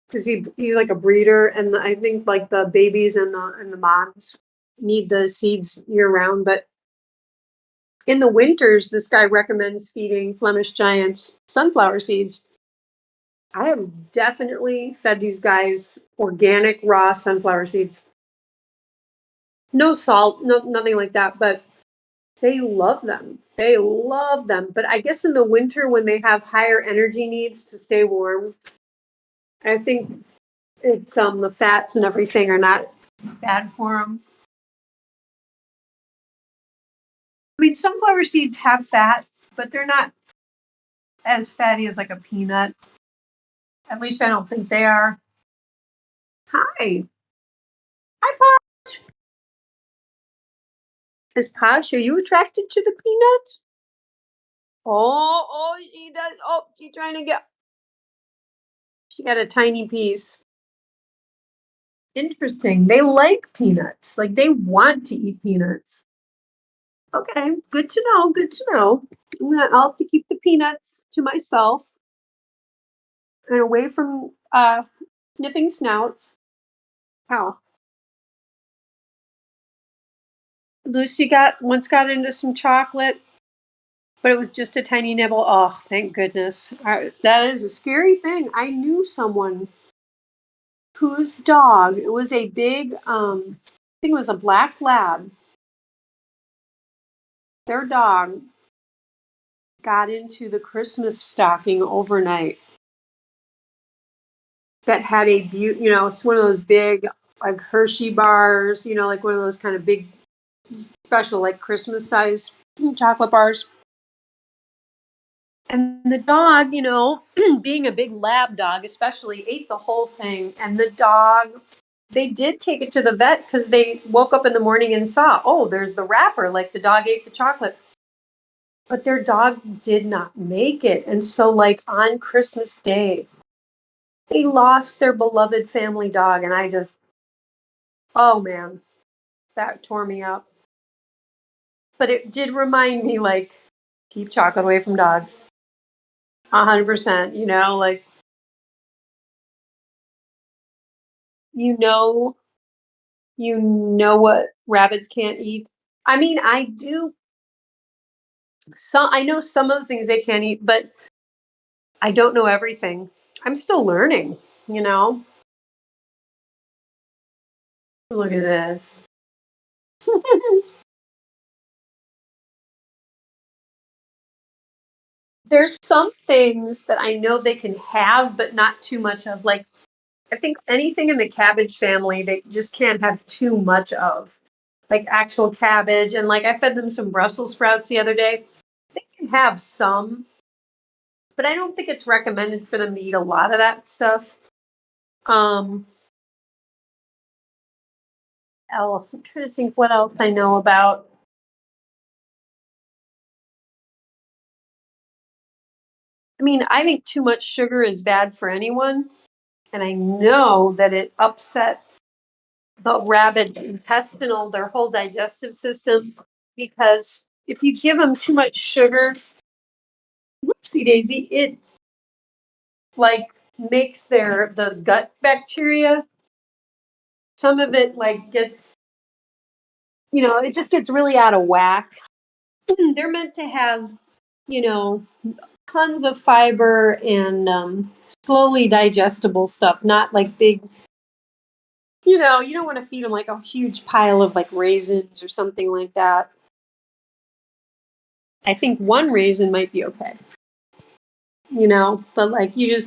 because he's like a breeder, and I think like the babies and the moms need the seeds year round. But in the winters, this guy recommends feeding Flemish giants sunflower seeds. I have definitely fed these guys organic raw sunflower seeds. No salt, no nothing like that, but they love them. They love them. But I guess in the winter when they have higher energy needs to stay warm, I think it's the fats and everything are not bad for them. I mean, sunflower seeds have fat, but they're not as fatty as like a peanut. At least I don't think they are. Hi. Hi, Posh. Is Posh, are you attracted to the peanuts? Oh, she does. Oh, she's trying to get. She got a tiny piece. Interesting. They like peanuts. Like they want to eat peanuts. Okay, good to know. Good to know. I'll have to keep the peanuts to myself and away from sniffing snouts. How? Lucy once got into some chocolate, but it was just a tiny nibble. Oh, thank goodness. That is a scary thing. I knew someone whose dog, it was a big, I think it was a black lab. Their dog got into the Christmas stocking overnight that had it's one of those big, like Hershey bars, like one of those kind of big, special, like Christmas size chocolate bars. And the dog, being a big lab dog, especially, ate the whole thing. And the dog, they did take it to the vet because they woke up in the morning and saw, oh, there's the wrapper, like the dog ate the chocolate. But their dog did not make it. And so, like, on Christmas Day, they lost their beloved family dog. And oh man, that tore me up. But it did remind me, like, keep chocolate away from dogs. 100%, like, you know, what rabbits can't eat. I mean, I know some of the things they can't eat, but I don't know everything. I'm still learning, you know? Look at this. There's some things that I know they can have, but not too much of. Like, I think anything in the cabbage family, they just can't have too much of. Like actual cabbage. And like, I fed them some Brussels sprouts the other day. They can have some, but I don't think it's recommended for them to eat a lot of that stuff. Um, else, I'm trying to think what else I know about. I mean, I think too much sugar is bad for anyone, and I know that it upsets the rabbit their whole digestive system, because if you give them too much sugar, whoopsie daisy, it like makes the gut bacteria, some of it like gets, it just gets really out of whack. They're meant to have, you know, tons of fiber and slowly digestible stuff, not like big, you don't want to feed them like a huge pile of like raisins or something like that. I think one raisin might be okay, but like you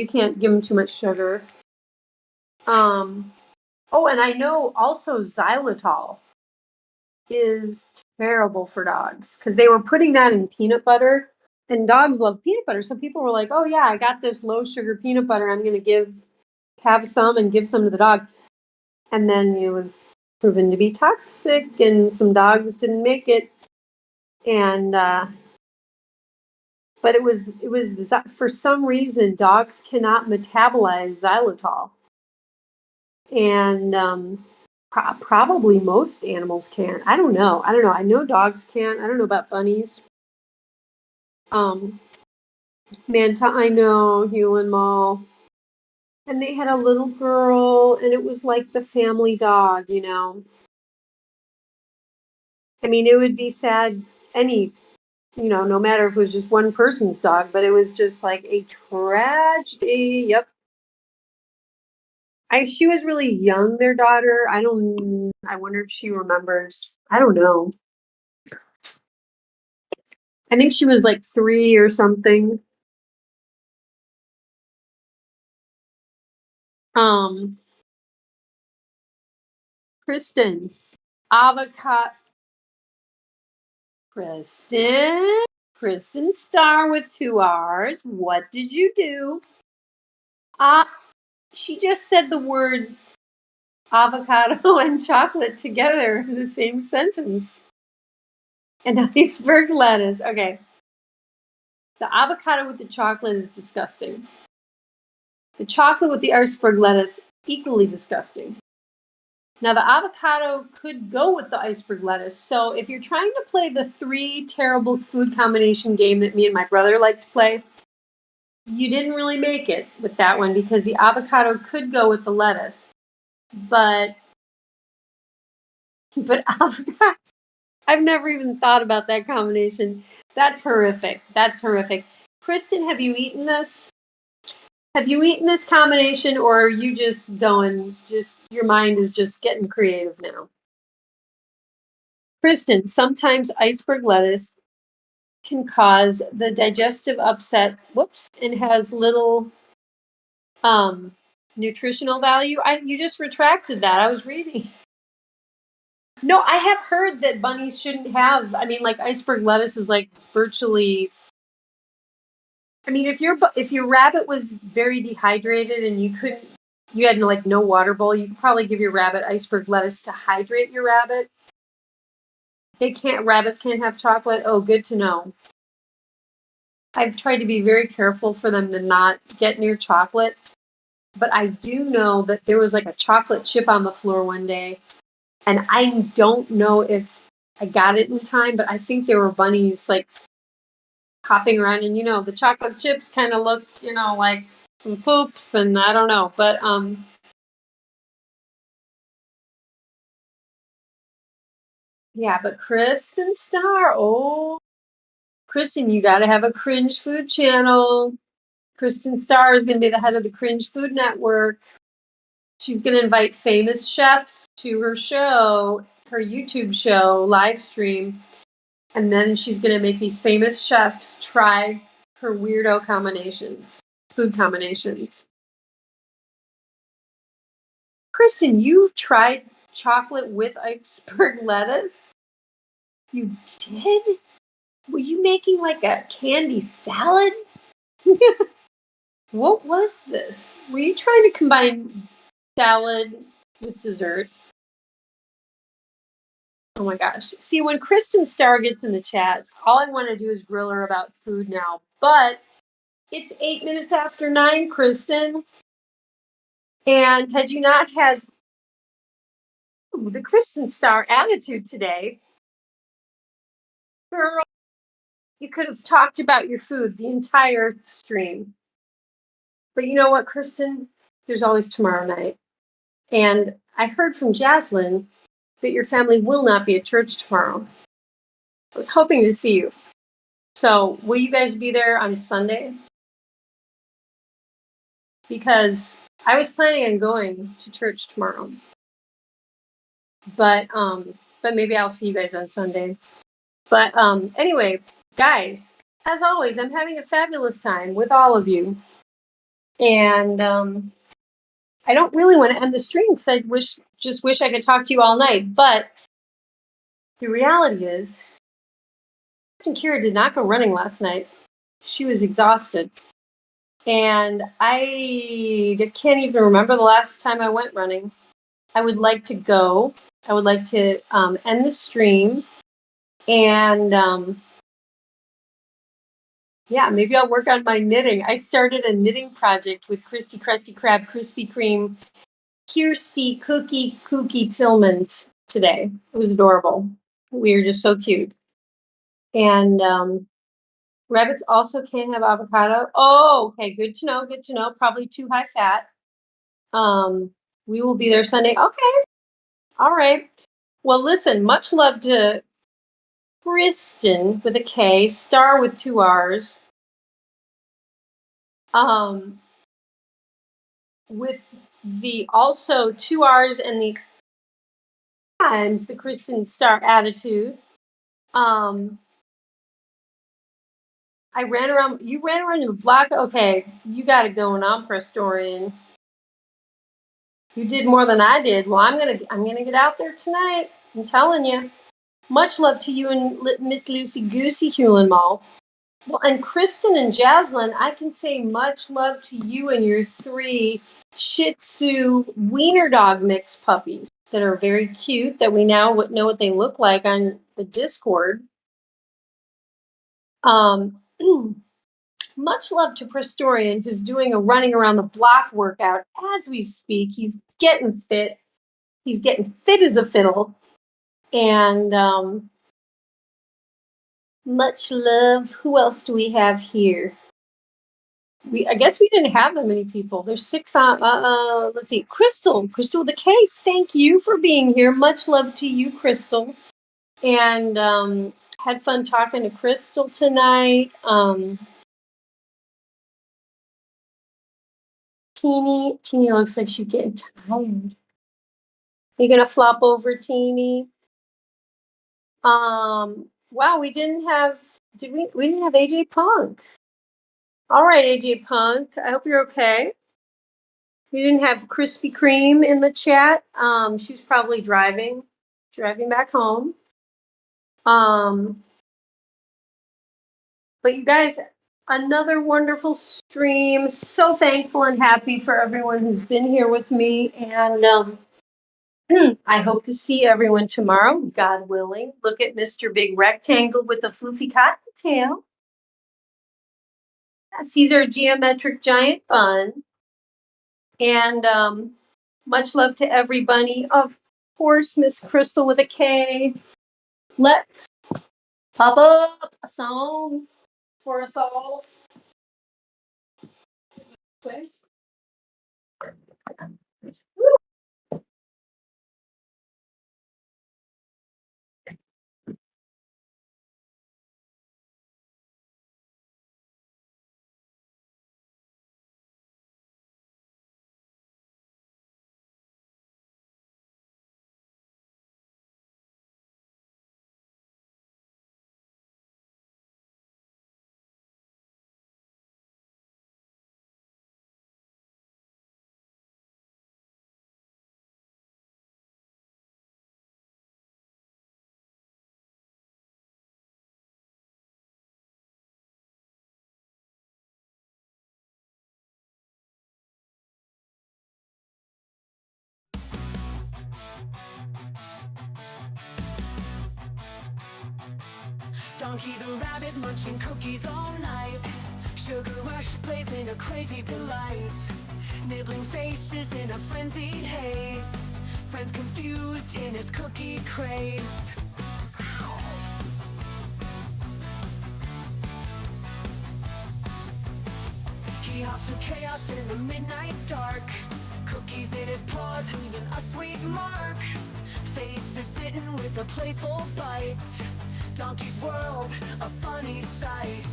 can't give them too much sugar. Um, oh, and I know also xylitol is terrible for dogs because they were putting that in peanut butter, and dogs love peanut butter. So people were like, "Oh yeah, I got this low sugar peanut butter. I'm going to have some and give some to the dog." And then it was proven to be toxic, and some dogs didn't make it. And but it was for some reason dogs cannot metabolize xylitol, and probably most animals can't. I don't know. I know dogs can't. I don't know about bunnies. Um, Manta, I know, Hugh and Maul. And they had a little girl, and it was like the family dog. I mean, it would be sad no matter if it was just one person's dog, but it was just like a tragedy. Yep. She was really young, their daughter. I wonder if she remembers. I don't know. I think she was like 3 or something. Um, Kristen, avocado. Kristen Star with 2 R's. What did you do? She just said the words avocado and chocolate together in the same sentence. And iceberg lettuce. Okay. The avocado with the chocolate is disgusting. The chocolate with the iceberg lettuce, equally disgusting. Now, the avocado could go with the iceberg lettuce. So if you're trying to play the 3 terrible food combination game that me and my brother like to play, you didn't really make it with that one because the avocado could go with the lettuce. But avocado, I've never even thought about that combination. That's horrific. That's horrific. Kristen, have you eaten this? Have you eaten this combination, or are you just going, your mind is just getting creative now? Kristen, sometimes iceberg lettuce can cause the digestive upset, and has little nutritional value. You just retracted that. I was reading. No, I have heard that bunnies shouldn't have, like iceberg lettuce is like virtually, if your rabbit was very dehydrated and you had like no water bowl, you could probably give your rabbit iceberg lettuce to hydrate your rabbit. Rabbits can't have chocolate. Oh, good to know. I've tried to be very careful for them to not get near chocolate, but I do know that there was like a chocolate chip on the floor one day, and I don't know if I got it in time, but I think there were bunnies like hopping around, and the chocolate chips kind of look, like some poops, and I don't know, but yeah, but Kristen Star, Kristen, you got to have a cringe food channel. Kristen Star is going to be the head of the Cringe Food Network. She's going to invite famous chefs to her show, her YouTube show, live stream. And then she's going to make these famous chefs try her weirdo food combinations. Kristen, you tried chocolate with iceberg lettuce? You did? Were you making like a candy salad? What was this? Were you trying to combine salad with dessert? Oh my gosh. See, when Kristen Star gets in the chat, all I want to do is grill her about food now. But it's 8 minutes after 9, Kristen. And had you not had the Kristen Star attitude today, girl, you could have talked about your food the entire stream. But you know what, Kristen? There's always tomorrow night. And I heard from Jaslyn that your family will not be at church tomorrow. I was hoping to see you. So will you guys be there on Sunday? Because I was planning on going to church tomorrow. But maybe I'll see you guys on Sunday. But anyway, guys, as always, I'm having a fabulous time with all of you. And I don't really want to end the stream because I just wish I could talk to you all night. But the reality is, Captain Kira did not go running last night. She was exhausted. And I can't even remember the last time I went running. I would like to go. I would like to end the stream. And yeah, maybe I'll work on my knitting. I started a knitting project with Christy Krusty Krab Krispy Kreme Kirsty Cookie Tillman today. It was adorable. We were just so cute. And rabbits also can't have avocado. Oh, okay, good to know, good to know. Probably too high fat. We will be there Sunday. Okay. All right. Well, listen, much love to Kristen with a K, Star with 2 R's. With the also 2 R's and the times the Kristen Star attitude. You ran around the block. Okay, you got it going on, Prestorian. You did more than I did. Well, I'm gonna get out there tonight. I'm telling you. Much love to you and Miss Lucy Goosey Hewlin Mall. Well, and Kristen and Jaslyn, I can say much love to you and your 3 Shih Tzu wiener dog mix puppies that are very cute, that we now know what they look like on the Discord. Much love to Prestorian, who's doing a running around the block workout as we speak. He's getting fit. He's getting fit as a fiddle. And much love. Who else do we have here? I guess we didn't have that many people. There's 6 on. Let's see. Crystal with a K. Thank you for being here. Much love to you, Crystal. And had fun talking to Crystal tonight. Teeny looks like she's getting tired. You gonna flop over, Teeny? Wow, we didn't have. Did we? We didn't have AJ Punk. All right, AJ Punk. I hope you're okay. We didn't have Krispy Kreme in the chat. She was probably driving back home. But you guys, another wonderful stream. So thankful and happy for everyone who's been here with me. And I hope to see everyone tomorrow, God willing. Look at Mr. Big Rectangle with a floofy cottontail. Yes, he's our geometric giant bun. And much love to everybody. Of course, Miss Crystal with a K. Let's pop up a song for us all. Please. Donkey the rabbit munching cookies all night. Sugar rush blazing a crazy delight. Nibbling faces in a frenzied haze. Friends confused in his cookie craze. He hops through chaos in the midnight dark. Cookies in his paws leaving a sweet mark. Face is bitten with a playful bite. Donkey's world, a funny sight.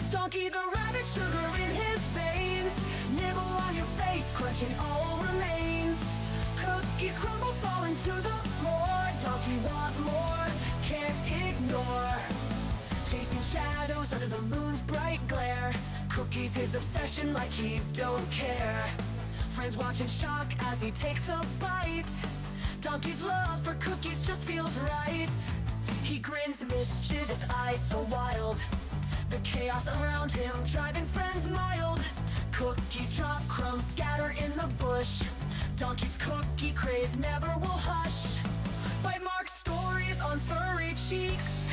Donkey the rabbit, sugar in his veins. Nibble on your face, crunching all remains. Cookies crumble, falling to the floor. Donkey want more, can't ignore. Chasing shadows under the moon's bright glare. Cookies his obsession like he don't care. Friends watch in shock as he takes a bite. Donkey's love for cookies just feels right. He grins, mischievous eyes so wild. The chaos around him driving friends mild. Cookies drop, crumbs scatter in the bush. Donkey's cookie craze never will hush. Bite mark stories on furry cheeks.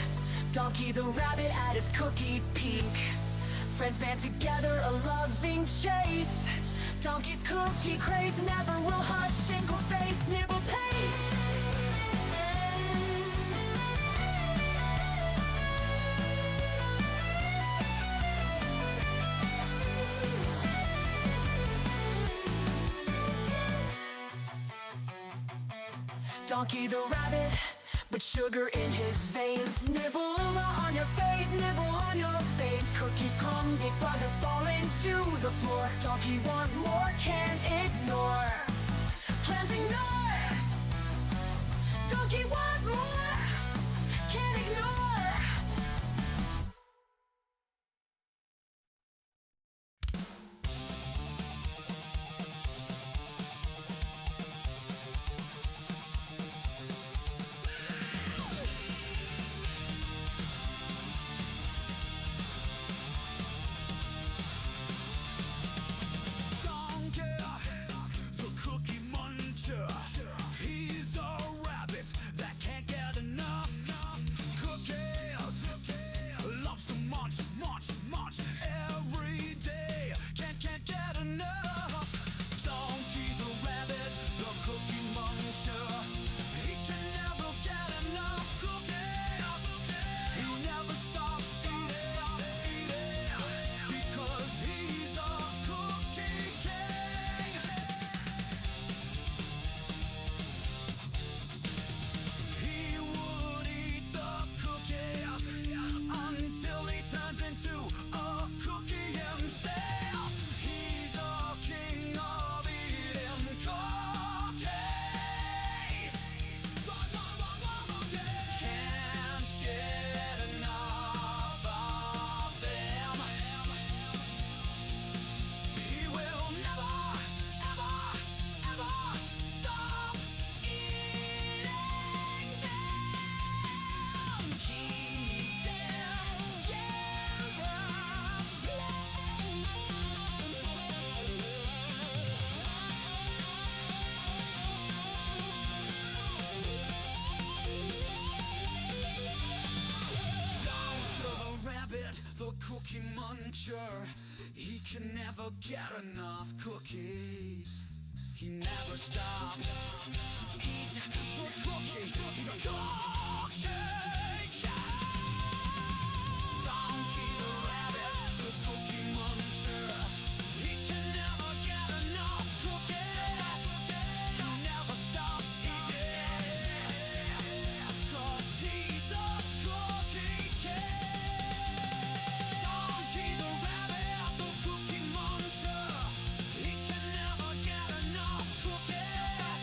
Donkey the rabbit at his cookie peak. Friends band together, a loving chase. Donkey's cookie craze never will hush. Shingle face, nibble pace. Donkey the rabbit, but sugar in his veins. Nibble on your face, nibble on your face. Cookies come, big brother falling to the floor. Donkey want more, can't ignore. Plans ignore. Donkey want more, can't ignore. muncher. He can never get enough cookies. He never stops. Eat the cookie. He's a cookie cat. Donkey the rabbit, the cookie muncher. He can never get enough cookies. He never stops eating, 'cause he's a cookie cat. Donkey the rabbit, the cookie muncher. He can never get enough cookies.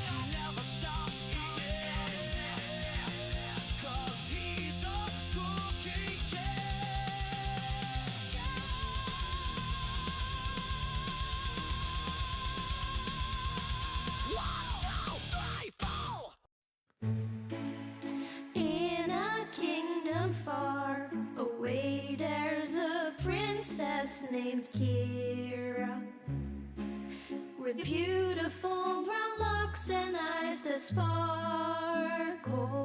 He never stops eating, 'cause he's a cookie cat. One, two, three, four. In a kingdom far away, there's a princess named Kira, with beautiful brown locks and eyes that sparkle.